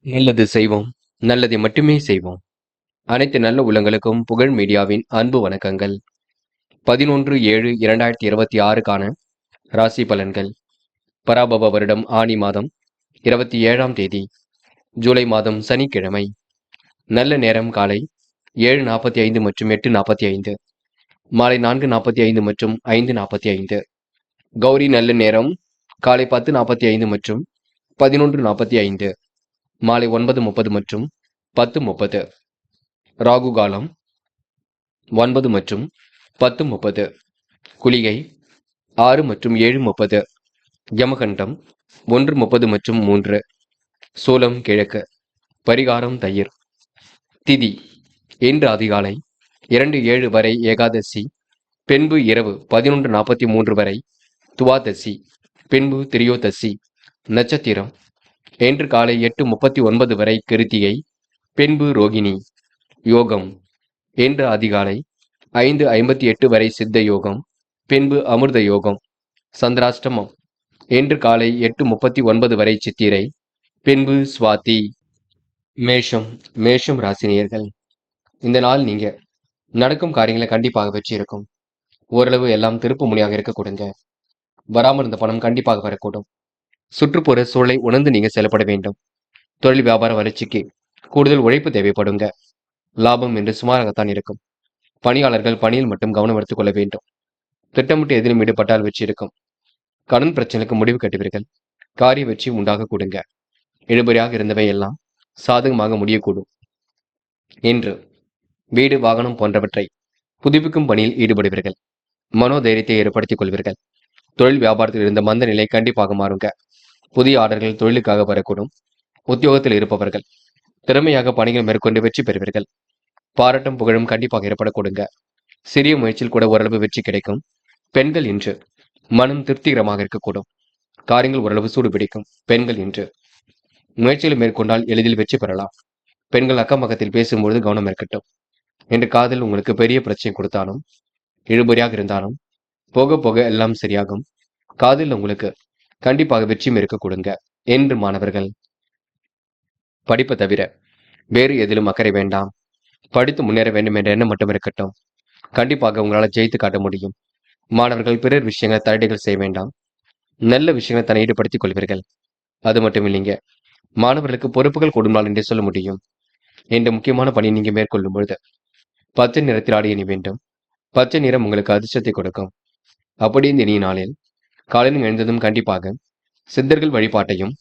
நல்லது செய்வோம், நல்லதை மட்டுமே செய்வோம். அனைத்து நல்ல உள்ளங்களுக்கும் புகழ் மீடியாவின் அன்பு வணக்கங்கள். 11/7/2026க்கான ராசி பலன்கள். பராபவ வருடம் ஆனி மாதம் 27ஆம் தேதி, ஜூலை மாதம் சனிக்கிழமை. நல்ல நேரம் காலை 7:45 மற்றும் 8:45, மாலை 4:45 மற்றும் 5:45. கௌரி நல்ல நேரம் காலை 10:45 மற்றும் 11:45, மாலை 9:30 மற்றும் 10:30. ராகு காலம் 9 மற்றும் 10:30. குளிகை 6 மற்றும் 7:30. யமகண்டம் 1:30 மற்றும் 3. சூலம் கிழக்கு. பரிகாரம் தயிர். திதி இன்று அதிகாலை 2:07 வரை ஏகாதசி, பின்பு இரவு 11:43 வரை துவாதசி, பின்பு திரியோதசி. நட்சத்திரம் இன்று காலை 8:39 வரை கிருத்திகை, பின்பு ரோகிணி. யோகம் இன்று அதிகாலை 5:58 வரை சித்த யோகம், பின்பு அமிர்த யோகம். சந்திராஷ்டமம் இன்று காலை 8:39 வரை சித்திரை, பின்பு சுவாதி. மேஷம் ராசினியர்கள். இந்த நாள் நீங்க நடக்கும் காரியங்களை கண்டிப்பாக வெற்றி இருக்கும். ஓரளவு எல்லாம் திருப்பு முனையாக இருக்க கொடுங்க. வராமல் இருந்த பணம் கண்டிப்பாக வரக்கூடும். சுற்றுப்புற சூழலை உணர்ந்து நீங்க செயல்பட வேண்டும். தொழில் வியாபார வளர்ச்சிக்கு கூடுதல் உழைப்பு தேவைப்படுங்க. லாபம் என்று சுமாராகத்தான் இருக்கும். பணியாளர்கள் பணியில் மட்டும் கவனம் எடுத்துக் கொள்ள வேண்டும். திட்டமிட்டு எதிலும் ஈடுபட்டால் வெற்றி இருக்கும். கடன் பிரச்சனைக்கு முடிவு கட்டுவீர்கள். காரிய வெற்றி உண்டாக கொடுங்க. இழுபறியாக இருந்தவை எல்லாம் சாதகமாக முடியக்கூடும். இன்று வீடு வாகனம் போன்றவற்றை புதுப்பிக்கும் பணியில் ஈடுபடுவீர்கள். மனோதைரியத்தை ஏற்படுத்திக் கொள்வீர்கள். தொழில் வியாபாரத்தில் இருந்த மந்த நிலை கண்டிப்பாக மாறுங்க. புதிய ஆர்டர்கள் தொழிலுக்காக வரக்கூடும். உத்தியோகத்தில் இருப்பவர்கள் திறமையாக பணிகள் மேற்கொண்டு வெற்றி பெறுவீர்கள். பாராட்டும் புகழும் கண்டிப்பாக ஏற்பட கொடுங்க. சிறிய முயற்சியில் கூட ஓரளவு வெற்றி கிடைக்கும். பெண்கள் இன்று மனம் திருப்திகரமாக இருக்கக்கூடும். காரியங்கள் ஓரளவு சூடு பிடிக்கும். பெண்கள் இன்று முயற்சிகளை மேற்கொண்டால் எளிதில் வெற்றி பெறலாம். பெண்கள் அக்கம் பக்கத்தில் பேசும்பொழுது கவனம் இருக்கட்டும். இன்று காதல் உங்களுக்கு பெரிய பிரச்சனை கொடுத்தாலும், இழுபறியாக இருந்தாலும் போக போக எல்லாம் சரியாகும். காதல் உங்களுக்கு கண்டிப்பாக வெற்றியும் இருக்க கொடுங்க. என்று மாணவர்கள் படிப்பை தவிர வேறு எதிலும் அக்கறை வேண்டாம். படித்து முன்னேற வேண்டும் என்ற எண்ணம் மட்டும் இருக்கட்டும். கண்டிப்பாக உங்களால் ஜெயித்து காட்ட முடியும். மாணவர்கள் பிறர் விஷயங்களை தடைகள் செய்ய வேண்டாம். நல்ல விஷயங்களை தன்னை ஈடுபடுத்திக் கொள்வீர்கள். அது மட்டும் இல்லைங்க, மாணவர்களுக்கு பொறுப்புகள் கொடுமால் என்றே சொல்ல முடியும். என்ற முக்கியமான பணி நீங்க மேற்கொள்ளும் பொழுது பச்சை நிறத்தில் ஆடை அணி வேண்டும். பச்சை நிறம் உங்களுக்கு அதிர்ஷ்டத்தை கொடுக்கும். அப்படி இந்த இனிய நாளில் காலையில் எழுந்ததும் கண்டிப்பாக சித்தர்கள் வழிபாட்டையும்,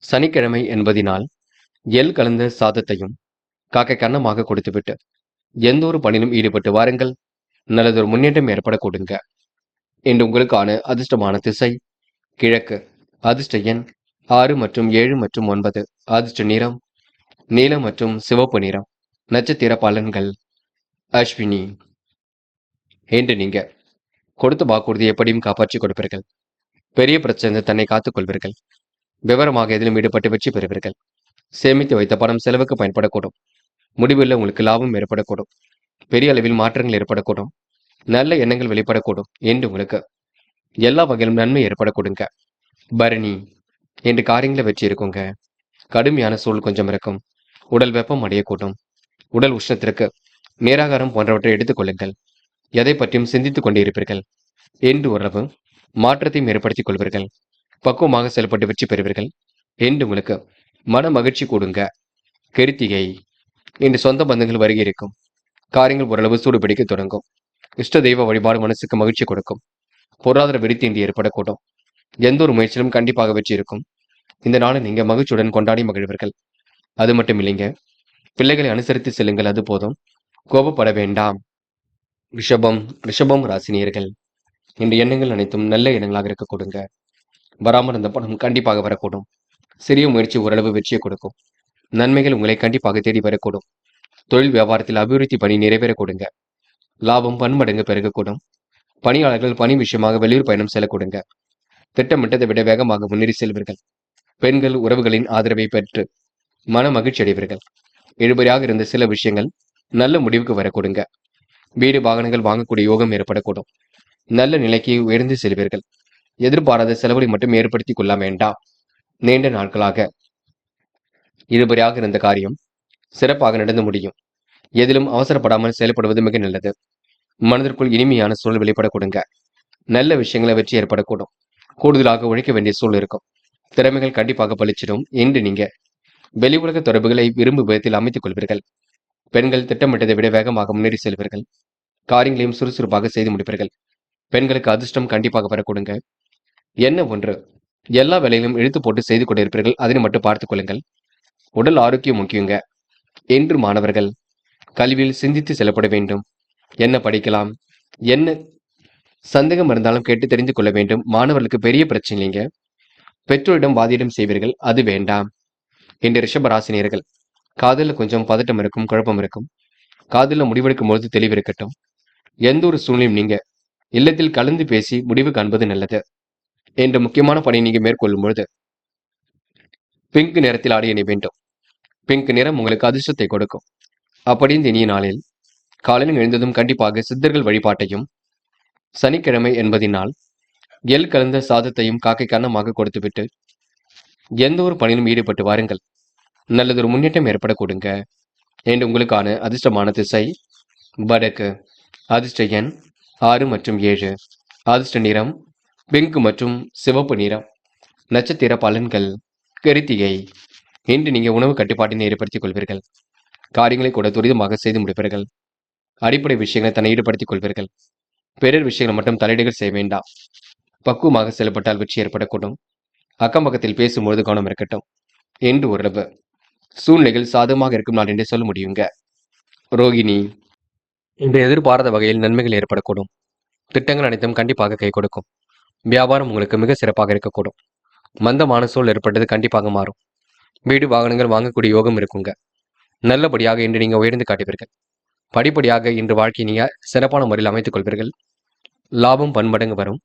சனிக்கிழமை என்பதினால் எள் கலந்த சாதத்தையும் காக்கை கன்னமாக கொடுத்துவிட்டு எந்த ஒரு பணியிலும் ஈடுபட்டு வாருங்கள். நல்லதொரு முன்னேற்றம் ஏற்பட கொடுங்க. இன்று உங்களுக்கான அதிர்ஷ்டமான திசை கிழக்கு. அதிர்ஷ்ட எண் 6 மற்றும் 7 மற்றும் 9. அதிர்ஷ்ட நிறம் நீலம் மற்றும் சிவப்பு நிறம். நட்சத்திர பலன்கள். அஸ்வினி. இன்று நீங்க கொடுத்த வாக்குறுதி எப்படியும் காப்பாற்றி கொடுப்பீர்கள். பெரிய பிரச்சனை தன்னை காத்துக் கொள்வீர்கள். விவரமாக எதிலும் ஈடுபட்டு வெற்றி பெறுவீர்கள். சேமித்து வைத்த பணம் செலவுக்கு பயன்படக்கூடும். முடிவில் உங்களுக்கு லாபம் ஏற்படக்கூடும். பெரிய அளவில் மாற்றங்கள் ஏற்படக்கூடும். நல்ல எண்ணங்கள் வெளிப்படக்கூடும். என்று உங்களுக்கு எல்லா வகையிலும் நன்மை ஏற்படக்கூடுங்க. பரணி. என்று காரியங்களை வெற்றி இருக்குங்க. கடுமையான சூழல் கொஞ்சம் இருக்கும். உடல் வெப்பம் அடையக்கூடும். உடல் உஷ்ணத்திற்கு நீராகாரம் போன்றவற்றை எடுத்துக்கொள்ளுங்கள். எதை பற்றியும் சிந்தித்துக் கொண்டே இருப்பீர்கள். என்று ஓரளவு மாற்றத்தையும் ஏற்படுத்திக் கொள்வீர்கள். பக்குவமாக செயல்பட்டு வெற்றி பெறுவீர்கள். என்று உங்களுக்கு மன மகிழ்ச்சி கூடுங்க. கிருத்திகை. இன்று சொந்த பந்தங்கள் வருகை இருக்கும். காரியங்கள் ஓரளவு சூடுபிடிக்க தொடங்கும். இஷ்ட தெய்வ வழிபாடு மனசுக்கு மகிழ்ச்சி கொடுக்கும். பொருளாதார விருத்தி இன்று ஏற்படக்கூடும். எந்த ஒரு முயற்சியிலும் கண்டிப்பாக வெற்றி இருக்கும். இந்த நாளை நீங்க மகிழ்ச்சியுடன் கொண்டாடி மகிழ்வீர்கள். அது மட்டும் இல்லைங்க, பிள்ளைகளை அனுசரித்து செல்லுங்கள். அது போதும். கோபப்பட வேண்டாம். ரிஷபம் ராசினியர்கள். இன்று எண்ணங்கள் அனைத்தும் நல்ல எண்ணங்களாக இருக்க கொடுங்க. வராமல் இருந்த பணம் கண்டிப்பாக வரக்கூடும். சிறிய முயற்சி ஓரளவு வெற்றியை கொடுக்கும். நன்மைகள் உங்களை கண்டிப்பாக தேடி வரக்கூடும். தொழில் வியாபாரத்தில் அபிவிருத்தி பணி நிறைவேற கொடுங்க. லாபம் பன்மடங்கு பெருகக்கூடும். பணியாளர்கள் பணி விஷயமாக வெளியூர் பயணம் செல்ல கொடுங்க. திட்டமிட்டதை விட வேகமாக முன்னேறி செல்வீர்கள். பெண்கள் உறவுகளின் ஆதரவை பெற்று மன மகிழ்ச்சி அடைவீர்கள். இழுபறியாக இருந்த சில விஷயங்கள் நல்ல முடிவுக்கு வர கொடுங்க. வீடு வாகனங்கள் வாங்கக்கூடிய யோகம் ஏற்படக்கூடும். நல்ல நிலைக்கு உயர்ந்து செல்வீர்கள். எதிர்பாராத செலவுகளை மட்டும் ஏற்படுத்திக் கொள்ள வேண்டாம். நீண்ட நாட்களாக இழுபறியாக இருந்த காரியம் சிறப்பாக நடந்து முடியும். எதிலும் அவசரப்படாமல் செயல்படுவது மிக நல்லது. மனதிற்குள் இனிமையான சூழல் வெளிப்பட கொடுங்க. நல்ல விஷயங்களை வெற்றி ஏற்படக்கூடும். கூடுதலாக உழைக்க வேண்டிய சூழல் இருக்கும். திறமைகள் கண்டிப்பாக பளிச்சிடும். இன்று நீங்க வெளி உலக தொடர்புகளை விரும்பும் விதத்தில் அமைத்துக் கொள்வீர்கள். பெண்கள் திட்டமிட்டதை விட வேகமாக முன்னேறி செல்வீர்கள். காரியங்களையும் சுறுசுறுப்பாக செய்து முடிப்பீர்கள். பெண்களுக்கு அதிர்ஷ்டம் கண்டிப்பாக வரக்கூடுங்க. என்ன ஒன்று, எல்லா வேலைகளும் இழுத்து போட்டு செய்து கொண்டிருப்பீர்கள். அதனை மட்டும் பார்த்துக் கொள்ளுங்கள். உடல் ஆரோக்கியம் முக்கியங்க. என்று மாணவர்கள் கல்வியில் சிந்தித்து செல்லப்பட வேண்டும். என்ன படிக்கலாம், என்ன சந்தேகம் இருந்தாலும் கேட்டு தெரிந்து கொள்ள வேண்டும். மாணவர்களுக்கு பெரிய பிரச்சனை இல்லைங்க. பெற்றோரிடம் வாதிடம் செய்வீர்கள், அது வேண்டாம். என்று ரிஷபராசினியர்கள் காதலில் கொஞ்சம் பதட்டம் இருக்கும், குழப்பம் இருக்கும். காதலில் முடிவெடுக்கும் பொழுது தெளிவு இருக்கட்டும். எந்த ஒரு சூழ்நிலையும் நீங்க இல்லத்தில் கலந்து பேசி முடிவு காண்பது நல்லது. என்ற முக்கியமான பணியை நீங்க மேற்கொள்ளும் பொழுது பிங்க் நிறத்தில் ஆடை அணிய வேண்டும். பிங்க் நிறம் உங்களுக்கு அதிர்ஷ்டத்தை கொடுக்கும். அப்படி இந்த இனிய நாளில் காலையில் எழுந்ததும் கண்டிப்பாக சித்தர்கள் வழிபாட்டையும், சனிக்கிழமை என்பதினால் எள் கலந்த சாதத்தையும் காக்கை கன்னமாக கொடுத்துவிட்டு எந்த ஒரு பணியிலும் ஈடுபட்டு வாருங்கள். நல்லதொரு முன்னேற்றம் ஏற்பட கொடுங்க. என்று உங்களுக்கான அதிர்ஷ்டமான திசை வடக்கு. அதிர்ஷ்ட எண் 6 மற்றும் 7. அதிர்ஷ்ட நிறம் பிங்க் மற்றும் சிவப்பு நிறம். நட்சத்திர பலன்கள் கிருத்திகை. இன்று நீங்க உணவு கட்டுப்பாட்டினை ஏற்படுத்திக் கொள்வீர்கள். காரியங்களை கூட துரிதமாக செய்து முடிப்பீர்கள். அடிப்படை விஷயங்களை தன்னை ஈடுபடுத்திக் கொள்வீர்கள். பிறர் விஷயங்களை மட்டும் தலையீடுகள் செய்ய வேண்டாம். பக்குவமாக செயல்பட்டால் வெற்றி ஏற்படக்கூடும். அக்கம் பக்கத்தில் பேசும்பொழுது கவனம் இருக்கட்டும். என்று ஓரளவு சூழ்நிலைகள் சாதகமாக இருக்கும் நாள் என்று சொல்ல முடியுங்க. ரோகிணி, இன்று எதிர்பாராத வகையில் நன்மைகள் ஏற்படக்கூடும். திட்டங்கள் அனைத்தும் கண்டிப்பாக கை கொடுக்கும். வியாபாரம் உங்களுக்கு மிக சிறப்பாக இருக்கக்கூடும். மந்தமான சூழல் ஏற்பட்டது கண்டிப்பாக மாறும். வீடு வாகனங்கள் வாங்கக்கூடிய யோகம் இருக்குங்க. நல்லபடியாக இன்று நீங்க உயர்ந்து காட்டுவீர்கள். படிப்படியாக இன்று வாழ்க்கையை நீங்க சிறப்பான முறையில் அமைத்துக் கொள்வீர்கள். லாபம் பன்மடங்கு வரும்.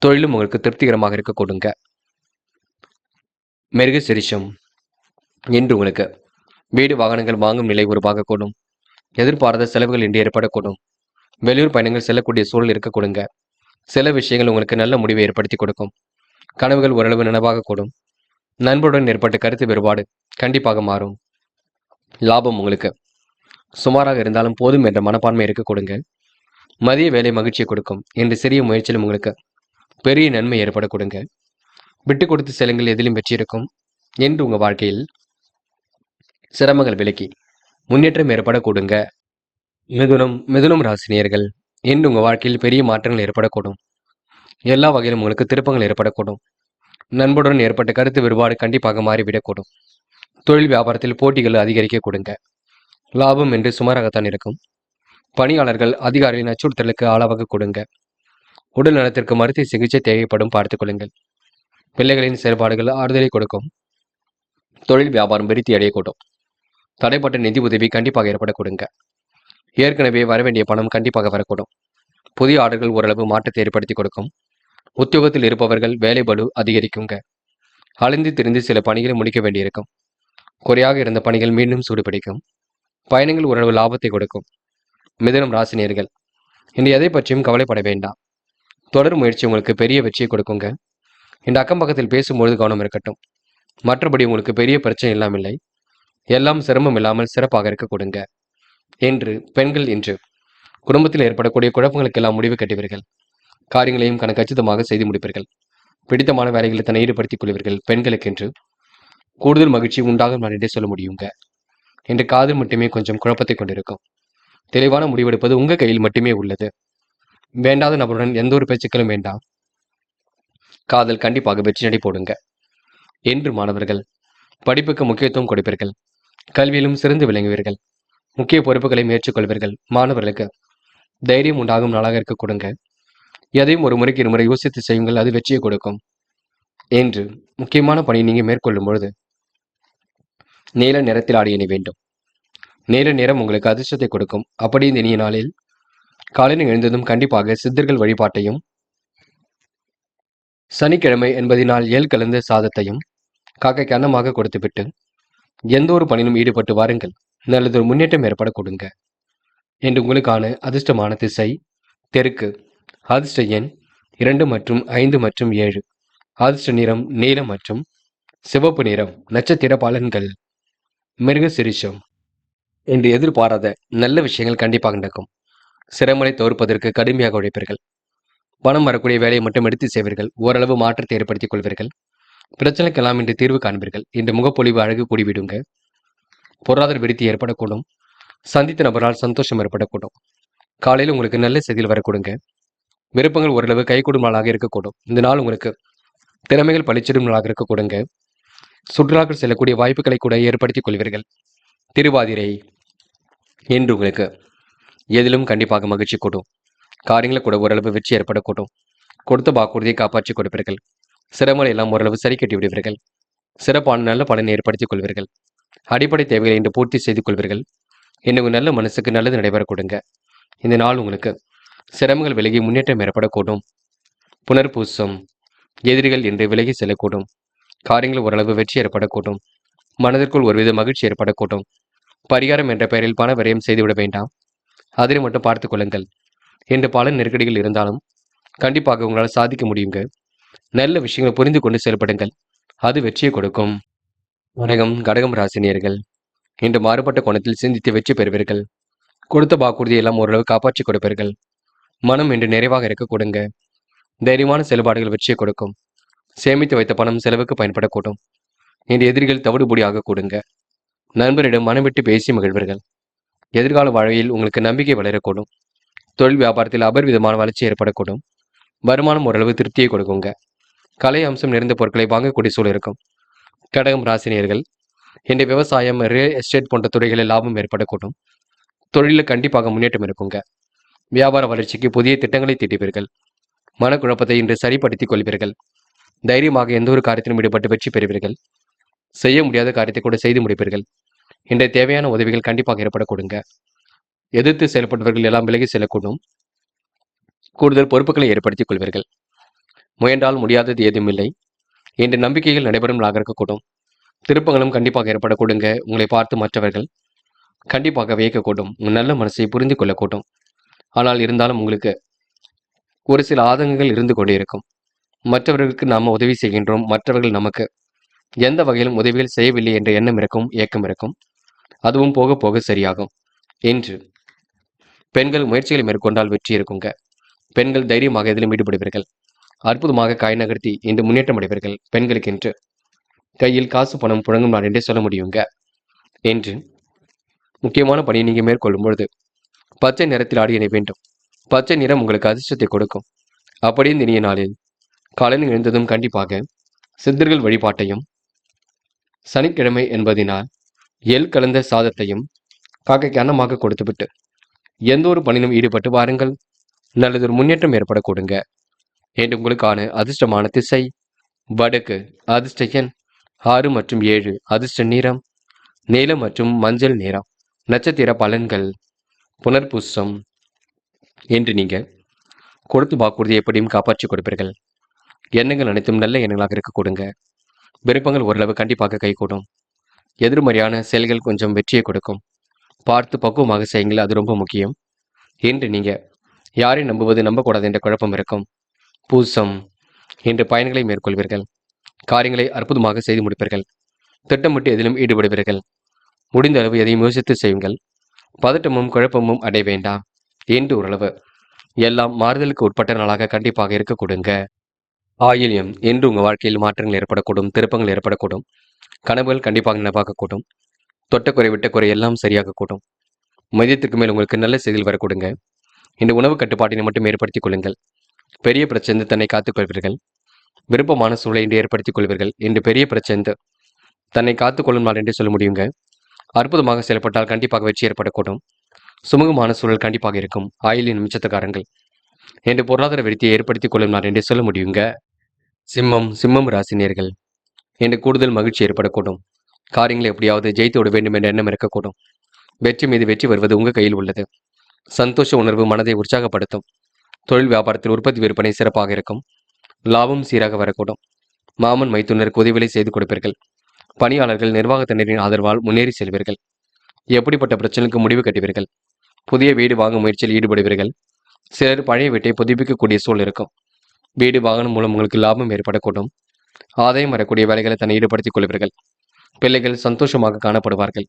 தொழிலும் உங்களுக்கு திருப்திகரமாக இருக்க கொடுங்க. மிருக சிரிஷம், இன்று உங்களுக்கு வீடு வாகனங்கள் வாங்கும் நிலை உருவாகக்கூடும். எதிர்பாராத செலவுகள் இன்று ஏற்படக்கூடும். வெளியூர் பயணங்கள் செல்லக்கூடிய சூழல் இருக்க கொடுங்க. சில விஷயங்கள் உங்களுக்கு நல்ல முடிவை ஏற்படுத்தி கொடுக்கும். கனவுகள் ஓரளவு நனவாக கூடும். நண்பருடன் ஏற்பட்ட கருத்து வேறுபாடு கண்டிப்பாக மாறும். லாபம் உங்களுக்கு சுமாராக இருந்தாலும் போதும் என்ற மனப்பான்மை இருக்க கொடுங்க. மதிய வேலை மகிழ்ச்சியை கொடுக்கும். என்று சிறிய முயற்சியிலும் உங்களுக்கு பெரிய நன்மை ஏற்பட கொடுங்க. விட்டு கொடுத்து செல்லுங்கள், எதிலும் வெற்றி இருக்கும். என்று உங்க வாழ்க்கையில் சிரமங்கள் விலக்கி முன்னேற்றம் ஏற்பட கொடுங்க. மிதுனம் ராசினியர்கள், இன்று உங்க வாழ்க்கையில் பெரிய மாற்றங்கள் ஏற்படக்கூடும். எல்லா வகையிலும் உங்களுக்கு திருப்பங்கள் ஏற்படக்கூடும். நண்பருடன் ஏற்பட்ட கருத்து வேறுபாடு கண்டிப்பாக மாறிவிடக்கூடும். தொழில் வியாபாரத்தில் போட்டிகள் அதிகரிக்க கொடுங்க. லாபம் என்று சுமாராகத்தான் இருக்கும். பணியாளர்கள் அதிகாரிகளின் அச்சுறுத்தலுக்கு ஆளாக கொடுங்க. உடல் நலத்திற்கு மருத்துவ சிகிச்சை தேவைப்படும், பார்த்துக் கொள்ளுங்கள். பிள்ளைகளின் செயல்பாடுகள் ஆறுதலை கொடுக்கும். தொழில் வியாபாரம் விருத்தி அடையக்கூடும். தடைப்பட்ட நிதி உதவி கண்டிப்பாக ஏற்பட கொடுங்க. ஏற்கனவே வரவேண்டிய பணம் கண்டிப்பாக வரக்கூடும். புதிய ஆர்டர்கள் ஓரளவு மாற்றத்தை ஏற்படுத்தி கொடுக்கும். உத்தியோகத்தில் இருப்பவர்கள் வேலைபளு அதிகரிக்குங்க. அலைந்து திரிந்து சில பணிகளை முடிக்க வேண்டியிருக்கும். குறையாக இருந்த பணிகள் மீண்டும் சூடுபிடிக்கும். பயணங்கள் ஓரளவு லாபத்தை கொடுக்கும். மிதுனம் ராசினியர்கள், இன்று எதை பற்றியும் கவலைப்பட வேண்டாம். தொடர் முயற்சி உங்களுக்கு பெரிய வெற்றியை கொடுக்குங்க. இந்த அக்கம் பக்கத்தில் பேசும்பொழுது கவனம் இருக்கட்டும். மற்றபடி உங்களுக்கு பெரிய பிரச்சனை இல்லாமில்லை. எல்லாம் சிரமம் இல்லாமல் சிறப்பாக இருக்க கொடுங்க. என்று பெண்கள் இன்று குடும்பத்தில் ஏற்படக்கூடிய குழப்பங்களுக்கெல்லாம் முடிவு கட்டுவீர்கள். காரியங்களையும் கச்சிதமாக செய்து முடிப்பீர்கள். பிடித்தமான வேலைகளை தன்னை ஈடுபடுத்திக் கொள்வீர்கள். பெண்களுக்கென்று கூடுதல் மகிழ்ச்சி உண்டாகும் என்றே சொல்ல முடியுங்க. இன்று காதல் மட்டுமே கொஞ்சம் குழப்பத்தை கொண்டிருக்கும். தெளிவான முடிவெடுப்பது உங்க கையில் மட்டுமே உள்ளது. வேண்டாத நபருடன் எந்த ஒரு பேச்சுக்களும் வேண்டாம். காதல் கண்டிப்பாக வெற்றி நடை போடுங்க. என்று மாணவர்கள் படிப்புக்கு முக்கியத்துவம் கொடுப்பீர்கள். கல்வியிலும் சிறந்து விளங்குவீர்கள். முக்கிய பொறுப்புகளை மேற்கொள்வீர்கள். மாணவர்களுக்கு தைரியம் உண்டாகும் நாளாக இருக்க கொடுங்க. எதையும் ஒரு முறைக்கு இருமுறை யோசித்து செய்யுங்கள், அது வெற்றியை கொடுக்கும். என்று முக்கியமான பணியை நீங்க மேற்கொள்ளும் பொழுது நீல நிறத்தில் ஆடை அணிய வேண்டும். நீல நிறம் உங்களுக்கு அதிர்ஷ்டத்தை கொடுக்கும். அப்படி இந்த இனிய நாளில் காலையில் எழுந்ததும் கண்டிப்பாக சித்தர்கள் வழிபாட்டையும், சனிக்கிழமை என்பதினால் எள் கலந்த சாதத்தையும் காக்கைக்கு அன்னமாக கொடுத்துவிட்டு எந்த ஒரு பணியிலும் ஈடுபட்டு வாருங்கள். நல்லதொரு முன்னேற்றம் ஏற்பட கொடுங்க. என்று உங்களுக்கான அதிர்ஷ்டமான திசை தெற்கு. அதிர்ஷ்ட எண் 2 மற்றும் 5 மற்றும் 7. அதிர்ஷ்ட நிறம் நீலம் மற்றும் சிவப்பு நிறம். நட்சத்திர பலன்கள். மிருக சிரிஷம். என்று எதிர்பாராத நல்ல விஷயங்கள் கண்டிப்பாக நடக்கும். சிரமங்களை தவிர்ப்பதற்கு கடுமையாக உழைப்பீர்கள். பணம் வரக்கூடிய வேலையை மட்டும் எடுத்து செய்வீர்கள். ஓரளவு மாற்றத்தை ஏற்படுத்திக் கொள்வீர்கள். பிரச்சனைக்கெல்லாம் இன்று தீர்வு காண்பீர்கள். இன்று முகப்பொழிவு அழகு கூடிவிடுங்க. பொருளாதார விருத்தி ஏற்படக்கூடும். சந்தித்த நபரால் சந்தோஷம் ஏற்படக்கூடும். காலையில் உங்களுக்கு நல்ல செய்தியில் வரக்கூடுங்க. விருப்பங்கள் ஓரளவு கைகூடும் நாளாக இருக்கக்கூடும். இந்த நாள் உங்களுக்கு திறமைகள் பளிச்சிடும் நாளாக இருக்கக்கூடுங்க. சுற்றுலாக்கள் செல்லக்கூடிய வாய்ப்புகளை கூட ஏற்படுத்திக் கொள்வீர்கள். திருவாதிரை என்று உங்களுக்கு எதிலும் கண்டிப்பாக மகிழ்ச்சி கூடும். காரியங்களை கூட ஓரளவு வெற்றி ஏற்படக்கூடும். கொடுத்த வாக்குறுதியை காப்பாற்றிக் கொடுப்பீர்கள். சிரமங்களை எல்லாம் ஓரளவு சரி கட்டி விடுவீர்கள். சிறப்பான நல்ல பலனை ஏற்படுத்திக் கொள்வீர்கள். அடிப்படை தேவைகளை இன்று பூர்த்தி செய்து கொள்வீர்கள். இன்னும் நல்ல மனசுக்கு நல்லது நடைபெற கொடுங்க. இந்த நாள் உங்களுக்கு சிரமங்கள் விலகி முன்னேற்றம் ஏற்படக்கூடும். புனர்பூசம். எதிரிகள் என்று விலகி செல்லக்கூடும். காரியங்கள் ஓரளவு வெற்றி ஏற்படக்கூடும். மனதிற்குள் ஒருவித மகிழ்ச்சி ஏற்படக்கூடும். பரிகாரம் என்ற பெயரில் பண விரயம் செய்துவிட வேண்டாம். அதனை மட்டும் பார்த்துக் கொள்ளுங்கள். என்று பல நெருக்கடிகள் இருந்தாலும் கண்டிப்பாக உங்களால் சாதிக்க முடியுங்க. நல்ல விஷயங்களை புரிந்து கொண்டு செயல்படுங்கள். அது வெற்றியை கொடுக்கும். வணக்கம் கடகம் ராசினியர்கள். இன்று மாறுபட்ட கோணத்தில் சிந்தித்து வெற்றி பெறுவீர்கள். கொடுத்த வாக்குறுதியை எல்லாம் ஓரளவு காப்பாற்றி கொடுப்பீர்கள். மனம் இன்று நிறைவாக இருக்க கொடுங்க. தைரியமான செயல்பாடுகள் வெற்றியை கொடுக்கும். சேமித்து வைத்த பணம் செலவுக்கு பயன்படக்கூடும். இன்று எதிரிகள் தவிடுபொடியாக கொடுங்க. நண்பரிடம் மனம் விட்டு பேசி மகிழ்வீர்கள். எதிர்கால வாழ்வில் உங்களுக்கு நம்பிக்கை வளரக்கூடும். தொழில் வியாபாரத்தில் அபரிவிதமான வளர்ச்சி ஏற்படக்கூடும். வருமானம் ஓரளவு திருப்தியை கொடுக்குங்க. கலை அம்சம் நிறைந்த பொருட்களை வாங்கக்கூடிய சூழல் இருக்கும். கடகம் ராசினியர்கள். இன்று விவசாயம், ரியல் எஸ்டேட் போன்ற துறைகளில் லாபம் ஏற்படக்கூடும். தொழிலில் கண்டிப்பாக முன்னேற்றம் இருக்குங்க. வியாபார வளர்ச்சிக்கு புதிய திட்டங்களை தீட்டுவீர்கள். மனக்குழப்பத்தை இன்று சரிப்படுத்திக் கொள்வீர்கள். தைரியமாக எந்த ஒரு காரியத்திலும் ஈடுபட்டு வெற்றி பெறுவீர்கள். செய்ய முடியாத காரியத்தை கூட செய்து முடிப்பீர்கள். இன்றைய தேவையான உதவிகள் கண்டிப்பாக ஏற்படக்கூடுங்க. எதிர்த்து செயல்பட்டவர்கள் எல்லாம் விலகி செல்லக்கூடும். கூடுதல் பொறுப்புகளை ஏற்படுத்திக் கொள்வீர்கள். முயன்றால் முடியாதது ஏதும் இல்லை. இன்று நம்பிக்கைகள் நடைபெறும் நாளாக இருக்கக்கூடும். திருப்பங்களும் கண்டிப்பாக ஏற்படக்கூடுங்க. உங்களை பார்த்து மற்றவர்கள் கண்டிப்பாக வியக்கக்கூடும். உங்கள் நல்ல மனசை புரிந்து கொள்ளக்கூடும். ஆனால் இருந்தாலும் உங்களுக்கு ஒரு சில ஆதங்கங்கள் இருந்து கொண்டே இருக்கும். மற்றவர்களுக்கு நாம உதவி செய்கின்றோம், மற்றவர்கள் நமக்கு எந்த வகையிலும் உதவிகள் செய்யவில்லை என்ற எண்ணம் இருக்கும், ஏக்கம் இருக்கும். அதுவும் போக போக சரியாகும். இன்று பெண்கள் முயற்சிகளை மேற்கொண்டால் வெற்றி இருக்குங்க. பெண்கள் தைரியமாக இதிலும் ஈடுபடுவீர்கள். அற்புதமாக காய் நகர்த்தி இன்று முன்னேற்றம் அடைவீர்கள். பெண்களுக்கு இன்று கையில் காசு பணம் புழங்கும் நாள் என்றே சொல்ல முடியுங்க. என்று முக்கியமான பணியை நீங்க மேற்கொள்ளும் பொழுது பச்சை நிறத்தில் ஆடி அணை வேண்டும். பச்சை நிறம் உங்களுக்கு அதிர்ஷ்டத்தை கொடுக்கும். அப்படியே இந்த இனிய நாளில் காலையில் எழுந்ததும் கண்டிப்பாக சித்தர்கள் வழிபாட்டையும், சனிக்கிழமை என்பதினால் எள் கலந்த சாதத்தையும் காக்கைக்கு அன்னமாக கொடுத்துவிட்டு எந்த ஒரு பணியிலும் ஈடுபட்டு வாருங்கள். நல்லதொரு முன்னேற்றம் ஏற்பட கொடுங்க. என்று உங்களுக்கான அதிர்ஷ்டமான திசை வடக்கு. அதிர்ஷ்ட எண் 6 மற்றும் 7. அதிர்ஷ்ட நிறம் நீலம் மற்றும் மஞ்சள் நிறம். நட்சத்திர பலன்கள். புனர்பூசம். என்று நீங்க கொடுத்து வாக்குறுதி எப்படியும் காப்பாற்றி கொடுப்பீர்கள். எண்ணங்கள் அனைத்தும் நல்ல எண்ணங்களாக இருக்க கொடுங்க. விருப்பங்கள் ஓரளவு கண்டிப்பாக கைகூடும். எதிர்மறையான செயல்கள் கொஞ்சம் வெற்றியை கொடுக்கும். பார்த்து பக்குவமாக செய்யுங்கள், அது ரொம்ப முக்கியம். என்று நீங்க யாரை நம்புவது நம்பக்கூடாது என்ற குழப்பம் இருக்கும். பூசம். இன்று பயணங்களை மேற்கொள்வீர்கள். காரியங்களை அற்புதமாக செய்து முடிப்பீர்கள். திட்டமிட்டு எதிலும் ஈடுபடுவீர்கள். முடிந்த அளவு எதையும் யோசித்து செய்யுங்கள். பதட்டமும் குழப்பமும் அடைய வேண்டாம். என்று ஓரளவு எல்லாம் மாறுதலுக்கு உட்பட்ட நாளாக கண்டிப்பாக இருக்க கொடுங்க. ஆயில்யம். என்று உங்கள் வாழ்க்கையில் மாற்றங்கள் ஏற்படக்கூடும், திருப்பங்கள் ஏற்படக்கூடும். கனவுகள் கண்டிப்பாக நினைவாகக்கூடும். தொட்ட குறை விட்ட குறை எல்லாம் சரியாகக்கூடும். மதியத்திற்கு மேல் உங்களுக்கு நல்ல செய்தியில் வரக்கூடுங்க. இந்த உணவு கட்டுப்பாட்டினை மட்டும் ஏற்படுத்திக் கொள்ளுங்கள். பெரிய பிரச்சனை தன்னை காத்துக் கொள்வீர்கள். விருப்பமான சூழலை இன்று ஏற்படுத்திக் கொள்வீர்கள். இன்று பெரிய பிரச்சனை தன்னை காத்துக்கொள்ளும் நாள் என்று சொல்ல முடியுங்க. அற்புதமாக செயல்பட்டால் கண்டிப்பாக வெற்றி ஏற்படக்கூடும். சுமூகமான சூழல் கண்டிப்பாக இருக்கும். ஆயிலின் மிச்சத்தக்காரங்கள் என்று பொருளாதார வெற்றியை ஏற்படுத்திக் கொள்ளும் நாள் என்று சொல்ல முடியுங்க. சிம்மம் ராசினியர்கள். என்று கூடுதல் மகிழ்ச்சி ஏற்படக்கூடும். காரியங்களை எப்படியாவது ஜெயித்து விட வேண்டும் என்ற எண்ணம் இருக்கக்கூடும். வெற்றி மீது வெற்றி வருவது உங்கள் கையில் உள்ளது. சந்தோஷ உணர்வு மனதை உற்சாகப்படுத்தும். தொழில் வியாபாரத்தில் உற்பத்தி விற்பனை சிறப்பாக இருக்கும். லாபம் சீராக வரக்கூடும். மாமன் மைத்துனருக்கு உதவிகளை செய்து கொடுப்பீர்கள். பணியாளர்கள் நிர்வாகத்தினரின் ஆதரவால் முன்னேறி செல்வீர்கள். எப்படிப்பட்ட பிரச்சனைக்கு முடிவு கட்டுவீர்கள். புதிய வீடு வாங்கும் முயற்சியில் ஈடுபடுவீர்கள். சிலர் பழைய வீட்டை புதுப்பிக்கக்கூடிய சூழல் இருக்கும். வீடு வாகனம் மூலம் உங்களுக்கு லாபம் ஏற்படக்கூடும். ஆதாயம் வரக்கூடிய வேலைகளை தன்னை ஈடுபடுத்திக் கொள்வீர்கள். பிள்ளைகள் சந்தோஷமாக காணப்படுவார்கள்.